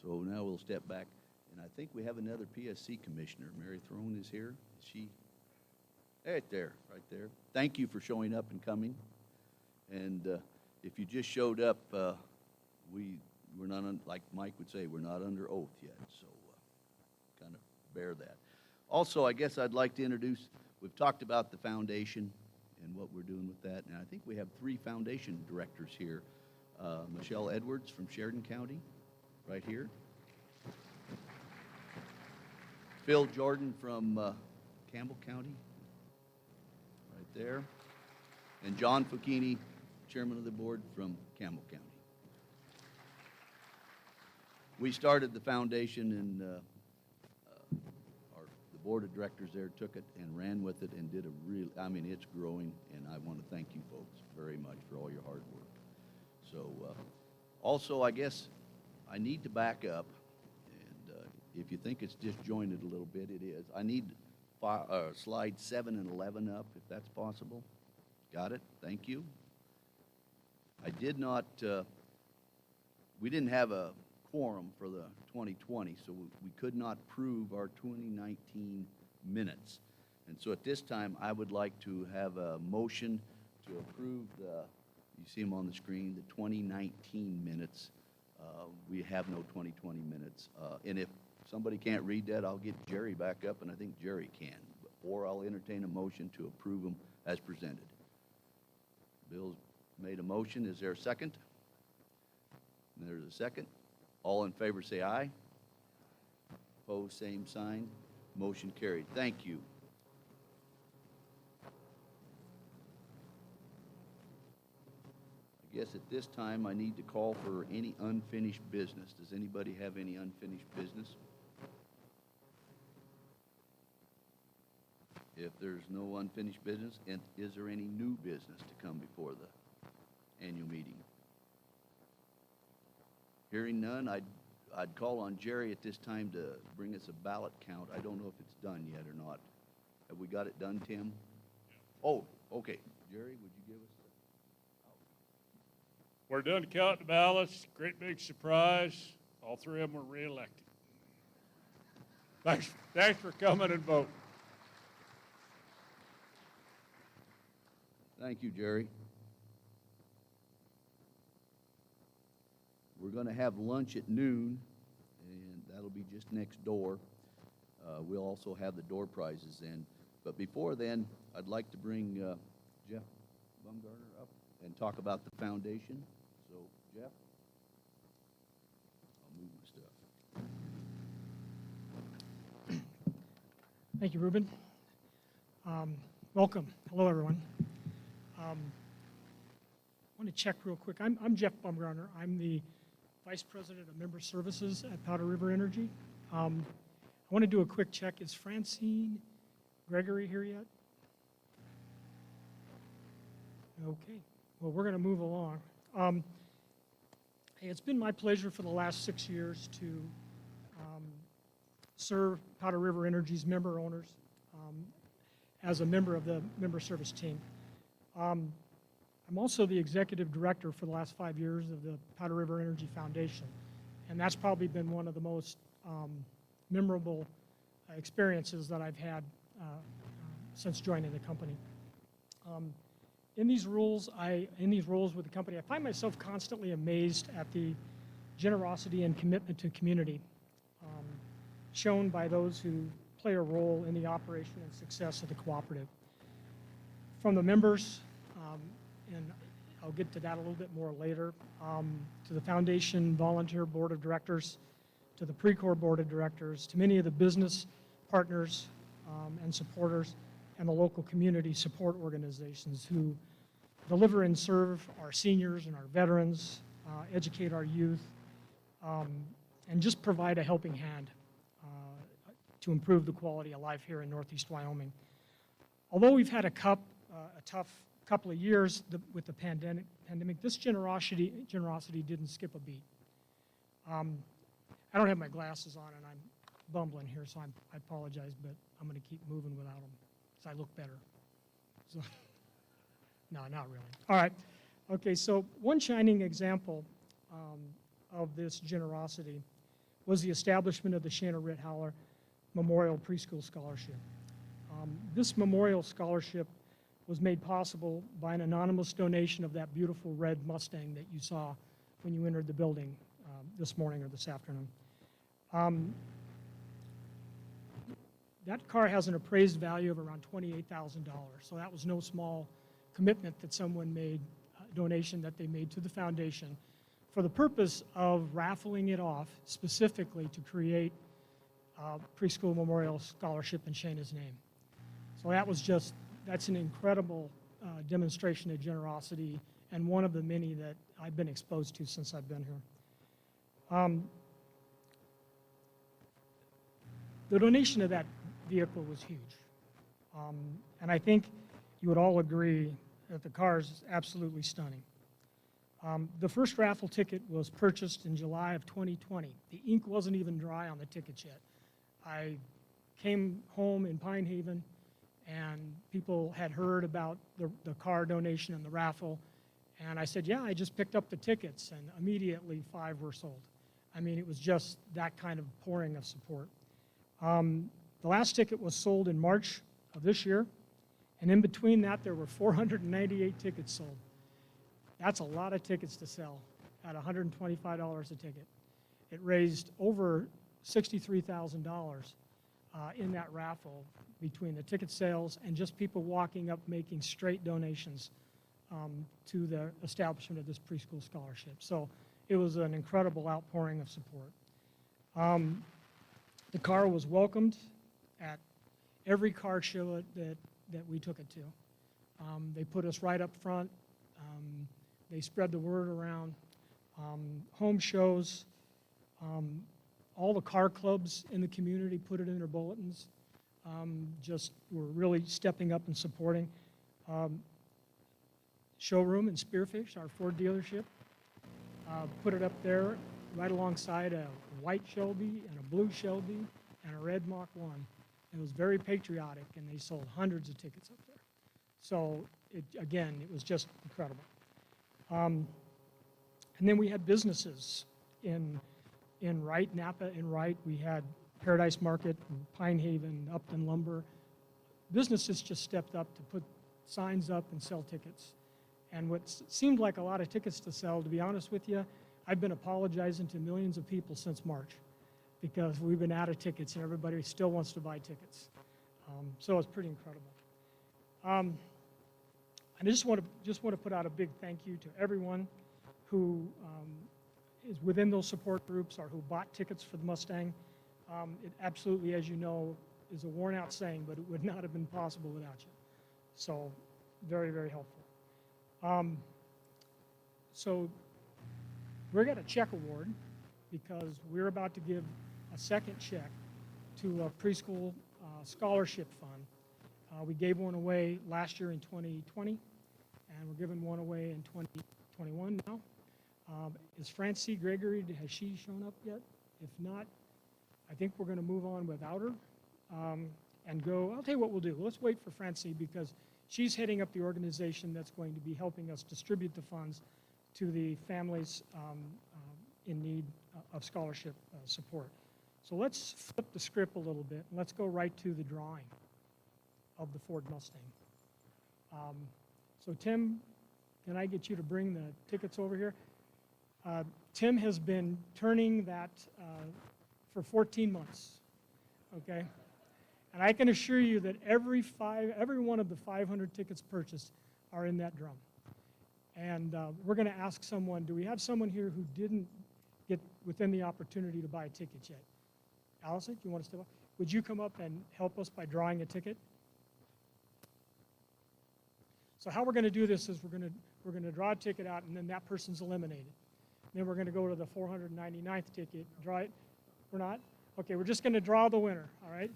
so now we'll step back. And I think we have another PSC commissioner. Mary Throne is here. Is she? Right there, right there. Thank you for showing up and coming. And if you just showed up, we're not, like Mike would say, we're not under oath yet, so kind of bear that. Also, I guess I'd like to introduce, we've talked about the foundation and what we're doing with that, and I think we have 3 foundation directors here. Michelle Edwards from Sheridan County, right here. Phil Jordan from Campbell County, right there. And John Fucchini, chairman of the board from Campbell County. We started the foundation, and the board of directors there took it and ran with it and did a real, I mean, it's growing, and I want to thank you folks very much for all your hard work. So also, I guess I need to back up, and if you think it's disjointed a little bit, it is. I need slide 7 and 11 up, if that's possible. Got it? Thank you. I did not, we didn't have a quorum for the 2020, so we could not prove our 2019 minutes. And so at this time, I would like to have a motion to approve the, you see them on the screen, the 2019 minutes. We have no 2020 minutes. And if somebody can't read that, I'll get Jerry back up, and I think Jerry can. Or I'll entertain a motion to approve them as presented. Bill's made a motion. Is there a second? There's a second. All in favor say aye. Opposed, same sign. Motion carried. Thank you. I guess at this time I need to call for any unfinished business. Does anybody have any unfinished business? If there's no unfinished business, and is there any new business to come before the annual meeting? Hearing none, I'd call on Jerry at this time to bring us a ballot count. I don't know if it's done yet or not. Have we got it done, Tim? Oh, okay. Jerry, would you give us We're done counting the ballots. Great big surprise. All three of them were reelected. Thanks for coming and voting. Thank you, Jerry. We're going to have lunch at noon, and that'll be just next door. We'll also have the door prizes then. But before then, I'd like to bring Jeff Bumgarner up and talk about the foundation. So, Jeff, I'll move my stuff. Thank you, Ruben. Welcome. Hello, everyone. I want to check real quick. I'm Jeff Bumgarner. I'm the Vice President of Member Services at Powder River Energy. I want to do a quick check. Is Francine Gregory here yet? Okay. Well, we're going to move along. Hey, it's been my pleasure for the last 6 years to serve Powder River Energy's member owners as a member of the member service team. I'm also the executive director for the last 5 years of the Powder River Energy Foundation, and that's probably been one of the most memorable experiences that I've had since joining the company. In these roles with the company, I find myself constantly amazed at the generosity and commitment to community shown by those who play a role in the operation and success of the cooperative. From the members, and I'll get to that a little bit more later, to the Foundation Volunteer Board of Directors, to the Precor Board of Directors, to many of the business partners and supporters, and the local community support organizations who deliver and serve our seniors and our veterans, educate our youth, and just provide a helping hand to improve the quality of life here in Northeast Wyoming. Although we've had a tough couple of years with the pandemic, this generosity didn't skip a beat. I don't have my glasses on and I'm bumbling here, so I apologize, but I'm going to keep moving without them so I look better. So, no, not really. All right. Okay, so one shining example of this generosity was the establishment of the Shanna Ritthauer Memorial Preschool Scholarship. This memorial scholarship was made possible by an anonymous donation of that beautiful red Mustang that you saw when you entered the building this morning or this afternoon. That car has an appraised value of around $28,000, so that was no small commitment that someone made, a donation that they made to the foundation for the purpose of raffling it off specifically to create a preschool memorial scholarship in Shana's name. So that's an incredible demonstration of generosity and one of the many that I've been exposed to since I've been here. The donation of that vehicle was huge. And I think you would all agree that the car is absolutely stunning. The first raffle ticket was purchased in July of 2020. The ink wasn't even dry on the tickets yet. I came home in Pine Haven and people had heard about the car donation and the raffle. And I said, yeah, I just picked up the tickets, and immediately 5 were sold. I mean, it was just that kind of pouring of support. The last ticket was sold in March of this year, And in between that, there were 498 tickets sold. That's a lot of tickets to sell at $125 a ticket. It raised over $63,000 in that raffle between the ticket sales and just people walking up making straight donations to the establishment of this preschool scholarship. So it was an incredible outpouring of support. The car was welcomed at every car show that we took it to. They put us right up front. They spread the word around. Home shows, all the car clubs in the community put it in their bulletins. Just were really stepping up and supporting. Showroom in Spearfish, our Ford dealership, put it up there right alongside a white Shelby and a blue Shelby and a red Mach 1. It was very patriotic, and they sold hundreds of tickets up there. So, again, it was just incredible. And then we had businesses in Wright, Napa and Wright. We had Paradise Market, and Pine Haven, Upton Lumber. Businesses just stepped up to put signs up and sell tickets. And what seemed like a lot of tickets to sell, to be honest with you, I've been apologizing to millions of people since March because we've been out of tickets and everybody still wants to buy tickets. So it's pretty incredible. I just want to put out a big thank you to everyone who is within those support groups or who bought tickets for the Mustang. It absolutely, as you know, is a worn out saying, but it would not have been possible without you. So very, very helpful. So we got a check award because we're about to give a second check to a preschool scholarship fund. We gave one away last year in 2020, and we're giving one away in 2021 now. Is Francie Gregory, has she shown up yet? If not, I think we're going to move on without her and go, I'll tell you what we'll do. Let's wait for Francie because she's heading up the organization that's going to be helping us distribute the funds to the families in need of scholarship support. So let's flip the script a little bit and let's go right to the drawing of the Ford Mustang. So Tim, can I get you to bring the tickets over here? Tim has been turning that for 14 months, okay? And I can assure you that every one of the 500 tickets purchased are in that drum. And we're going to ask someone, do we have someone here who didn't get within the opportunity to buy a ticket yet? Allison, do you want to step up? Would you come up and help us by drawing a ticket? So how we're going to do this is we're going to draw a ticket out, and then that person's eliminated. Then we're going to go to the 499th ticket, draw it. We're not? Okay, we're just going to draw the winner, all right?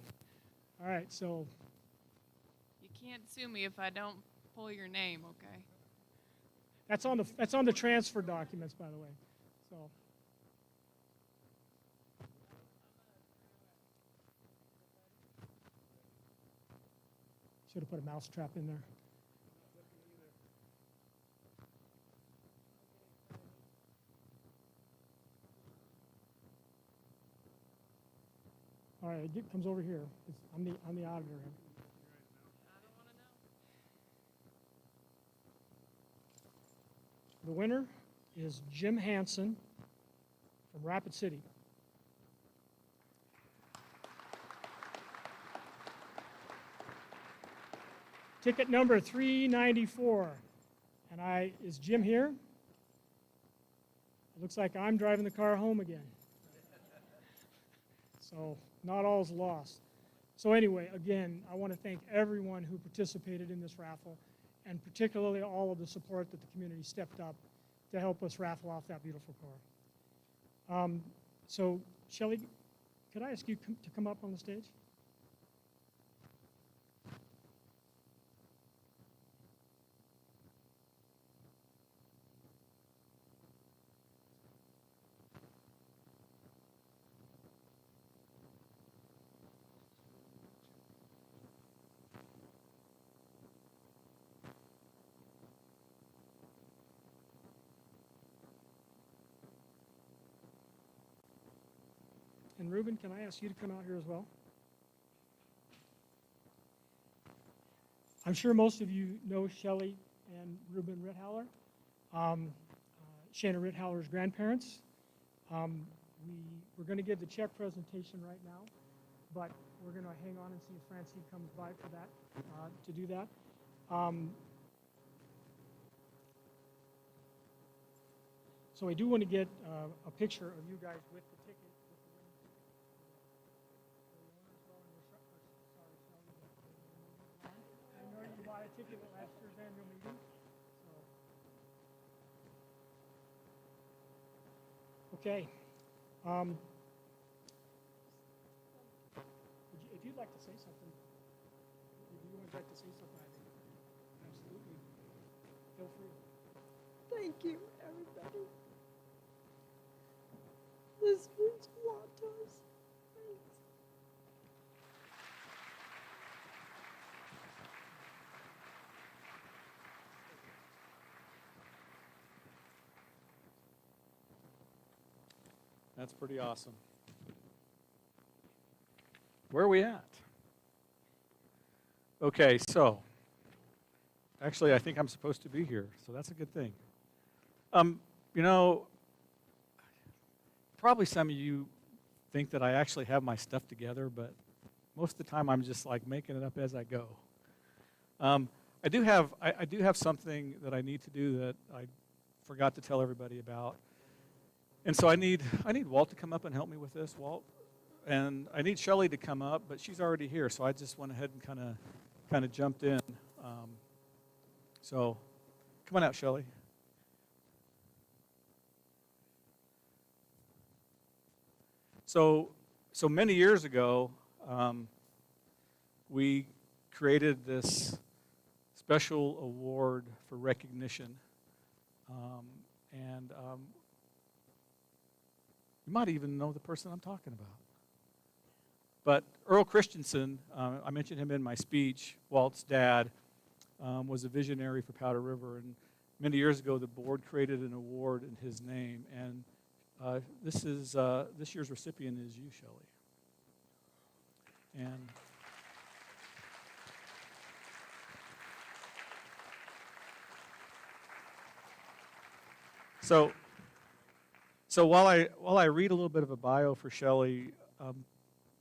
All right, so. You can't sue me if I don't pull your name, okay? That's on the transfer documents, by the way. So. Should have put a mouse trap in there. All right, it comes over here. I'm the auditor. I don't want to know. The winner is Jim Hansen from Rapid City. Ticket number 394. And is Jim here? It looks like I'm driving the car home again. So not all's lost. So anyway, again, I want to thank everyone who participated in this raffle, and particularly all of the support that the community stepped up to help us raffle off that beautiful car. So Shelley, could I ask you to come up on the stage? And Ruben, can I ask you to come out here as well? I'm sure most of you know Shelley and Reuben Rithaler, Shanna Rithaler's grandparents. We're going to give the check presentation right now, but we're going to hang on and see if Francine comes by for that, to do that. So I do want to get a picture of you guys with the ticket. I know you bought a ticket at last year's annual meeting. So. Okay. If you'd like to say something, if you would like to say something, I think absolutely feel free. Thank you, everybody. This means a lot to us. Thanks. That's pretty awesome. Where are we at? Okay, so actually, I think I'm supposed to be here, so that's a good thing. You know, probably some of you think that I actually have my stuff together, but most of the time I'm just like making it up as I go. I do have something that I need to do that I forgot to tell everybody about. And so I need Walt to come up and help me with this, Walt. And I need Shelley to come up, but she's already here, so I just went ahead and kind of jumped in. So come on out, Shelley. So many years ago, we created this special award for recognition. You might even know the person I'm talking about. But Earl Christensen, I mentioned him in my speech, Walt's dad, was a visionary for Powder River. And many years ago, the board created an award in his name. And this year's recipient is you, Shelley. And so while I read a little bit of a bio for Shelley,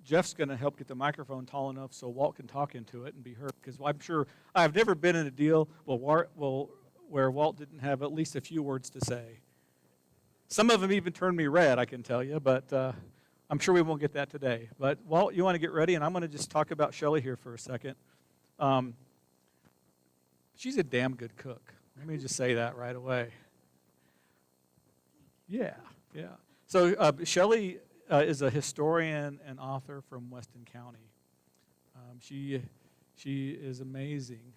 Jeff's going to help get the microphone tall enough so Walt can talk into it and be heard. Because I'm sure I've never been in a deal where Walt didn't have at least a few words to say. Some of them even turned me red, I can tell you, but I'm sure we won't get that today. But Walt, you want to get ready, and I'm going to just talk about Shelley here for a second. She's a damn good cook. Let me just say that right away. Yeah. So Shelley is a historian and author from Weston County. She is amazing.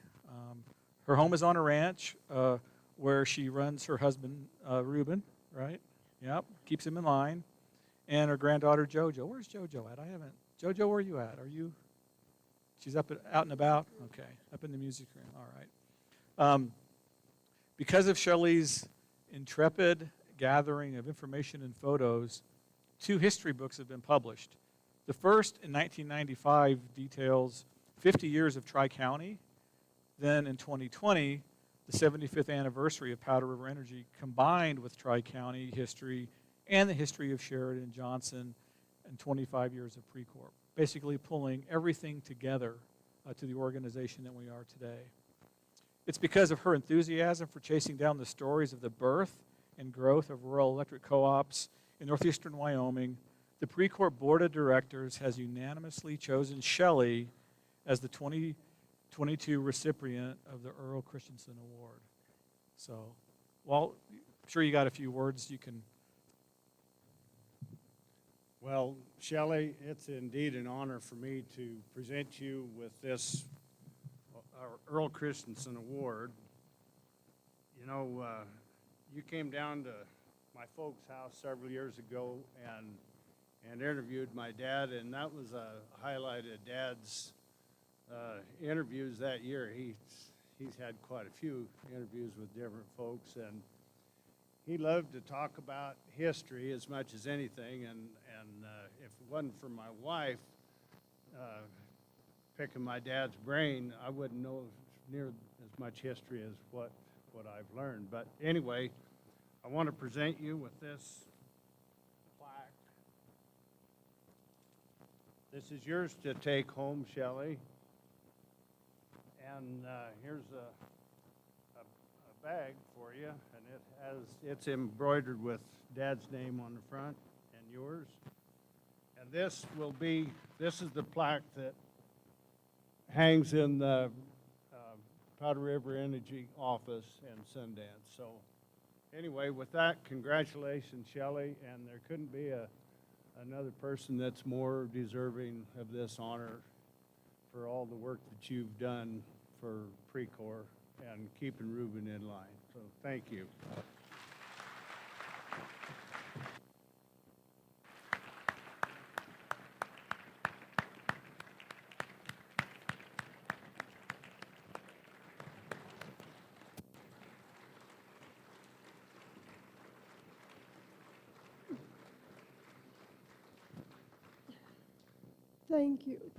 Her home is on a ranch where she runs her husband, Reuben, right? Yep, keeps him in line. And her granddaughter, JoJo. Where's JoJo at? JoJo, where are you at? She's out and about? Okay, up in the music room, all right. Because of Shelley's intrepid gathering of information and photos, 2 history books have been published. The first, in 1995, details 50 years of Tri-County. Then in 2020, the 75th anniversary of Powder River Energy combined with Tri-County history and the history of Sheridan Johnson and 25 years of Precorp, basically pulling everything together to the organization that we are today. It's because of her enthusiasm for chasing down the stories of the birth and growth of rural electric co-ops in northeastern Wyoming, the Precorp Board of Directors has unanimously chosen Shelley as the 2022 recipient of the Earl Christensen Award. So, Walt, I'm sure you got a few words you can. Well, Shelley, it's indeed an honor for me to present you with this Earl Christensen Award. You know, you came down to my folks' house several years ago and interviewed my dad, and that was a highlight of Dad's interviews that year. He's had quite a few interviews with different folks, and he loved to talk about history as much as anything, and if it wasn't for my wife picking my dad's brain, I wouldn't know near as much history as what I've learned. But anyway, I want to present you with this plaque. This is yours to take home, Shelley. And here's a bag for you, and it's embroidered with Dad's name on the front and yours. And this is the plaque that hangs in the Powder River Energy office in Sundance. So anyway, with that, congratulations, Shelley, and there couldn't be another person that's more deserving of this honor for all the work that you've done for Precor and keeping Reuben in line. So thank you.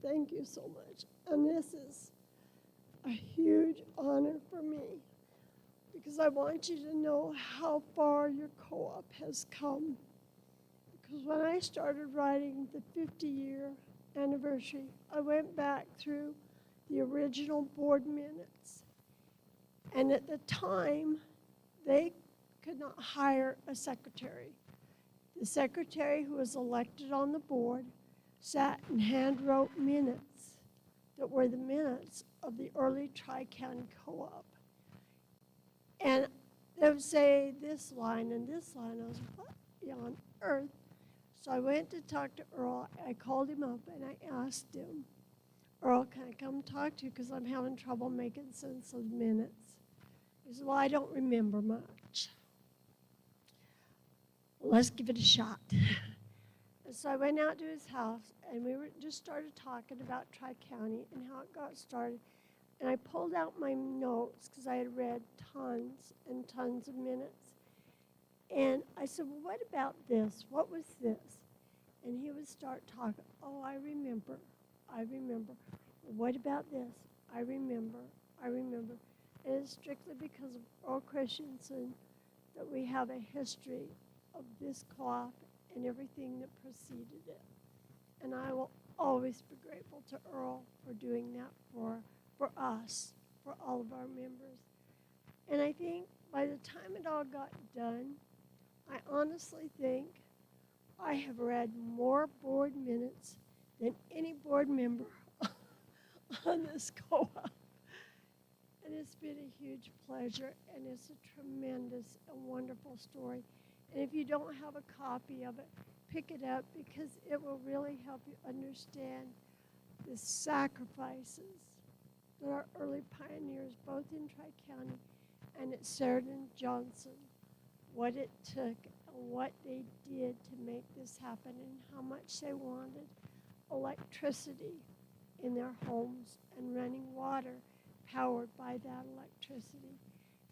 Thank you so much. And this is a huge honor for me because I want you to know how far your co-op has come. Because when I started writing the 50-year anniversary, I went back through the original board minutes. And at the time, they could not hire a secretary. The secretary who was elected on the board sat and hand-wrote minutes that were the minutes of the early Tri-County Co-op. And they would say this line and this line. I was like, what on earth? So I went to talk to Earl. I called him up and I asked him, Earl, can I come talk to you because I'm having trouble making sense of minutes? He said, well, I don't remember much. Well, let's give it a shot. And so I went out to his house, and we just started talking about Tri-County and how it got started. And I pulled out my notes because I had read tons and tons of minutes. And I said, well, what about this? What was this? And he would start talking. Oh, I remember. What about this? I remember. And it's strictly because of Earl Christensen that we have a history of this co-op and everything that preceded it. And I will always be grateful to Earl for doing that for us, for all of our members. And I think by the time it all got done, I honestly think I have read more board minutes than any board member on this co-op. And it's been a huge pleasure, and it's a tremendous and wonderful story. And if you don't have a copy of it, pick it up because it will really help you understand the sacrifices that our early pioneers, both in Tri-County and at Sheridan Johnson, what it took and what they did to make this happen and how much they wanted electricity in their homes and running water powered by that electricity.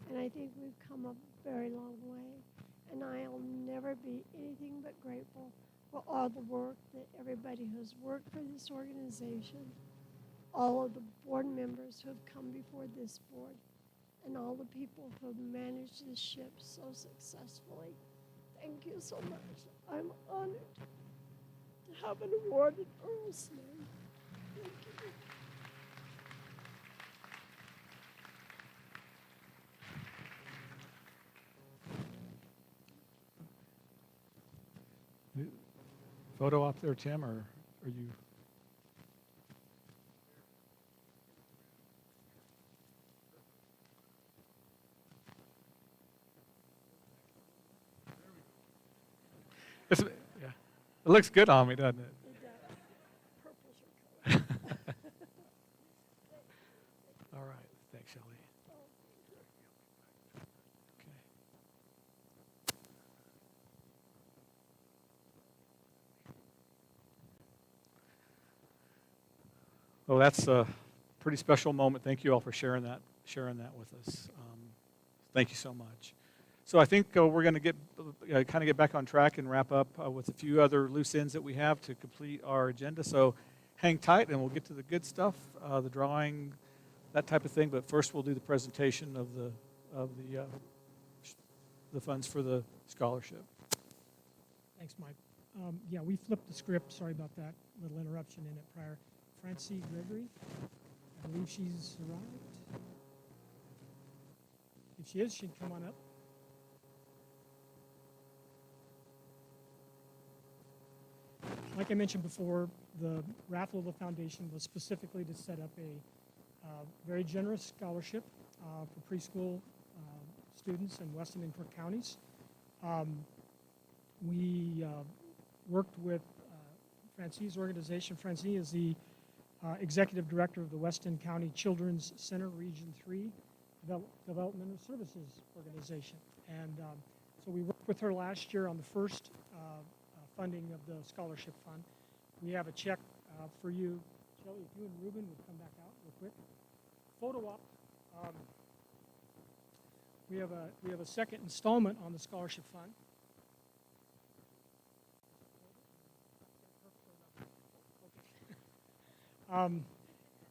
And I think we've come a very long way. And I'll never be anything but grateful for all the work that everybody who's worked for this organization, all of the board members who have come before this board, and all the people who have managed this ship so successfully. Thank you so much. I'm honored to have an award in Earl's name. Thank you. Photo up there, Tim, or are you? Yeah. It looks good on me, doesn't it? Purple's your color. All right. Thanks, Shelley. Okay. Well, that's a pretty special moment. Thank you all for sharing that with us. Thank you so much. So I think we're going to kind of get back on track and wrap up with a few other loose ends that we have to complete our agenda. So hang tight, and we'll get to the good stuff, the drawing that type of thing. But first, we'll do the presentation of the funds for the scholarship. Thanks, Mike. Yeah, we flipped the script. Sorry about that little interruption in it prior. Francie Gregory, I believe she's arrived. If she is, she'd come on up. Like I mentioned before, the raffle of the foundation was specifically to set up a very generous scholarship for preschool students in Weston and Cook counties. We worked with Francie's organization. Francie is the executive director of the Weston County Children's Center Region 3 Developmental Services Organization. And so we worked with her last year on the first funding of the scholarship fund. We have a check for you. Shelley, if you and Ruben would come back out real quick. Photo op. We have a second installment on the scholarship fund.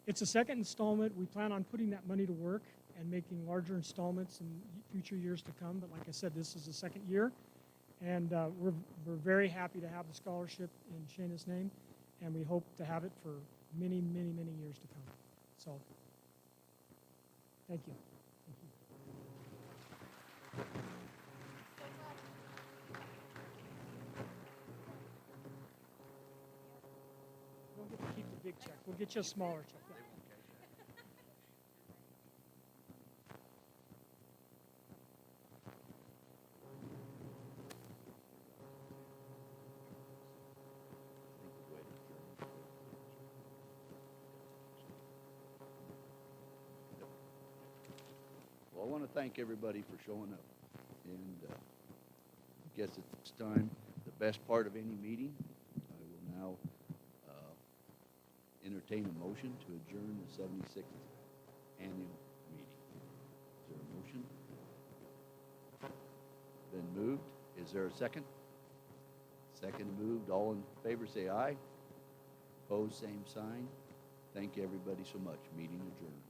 It's a second installment. We plan on putting that money to work and making larger installments in future years to come. But like I said, this is the second year. And we're very happy to have the scholarship in Shayna's name. And we hope to have it for many, many, many years to come. So, thank you. Thank you. Don't get to keep the big check. We'll get you a smaller check. Yeah. Well, I want to thank everybody for showing up. And I guess at this time, the best part of any meeting, I will now entertain a motion to adjourn the 76th annual meeting. Is there a motion? Been moved. Is there a second? Second moved. All in favor say aye. Opposed, same sign. Thank you everybody so much. Meeting adjourned.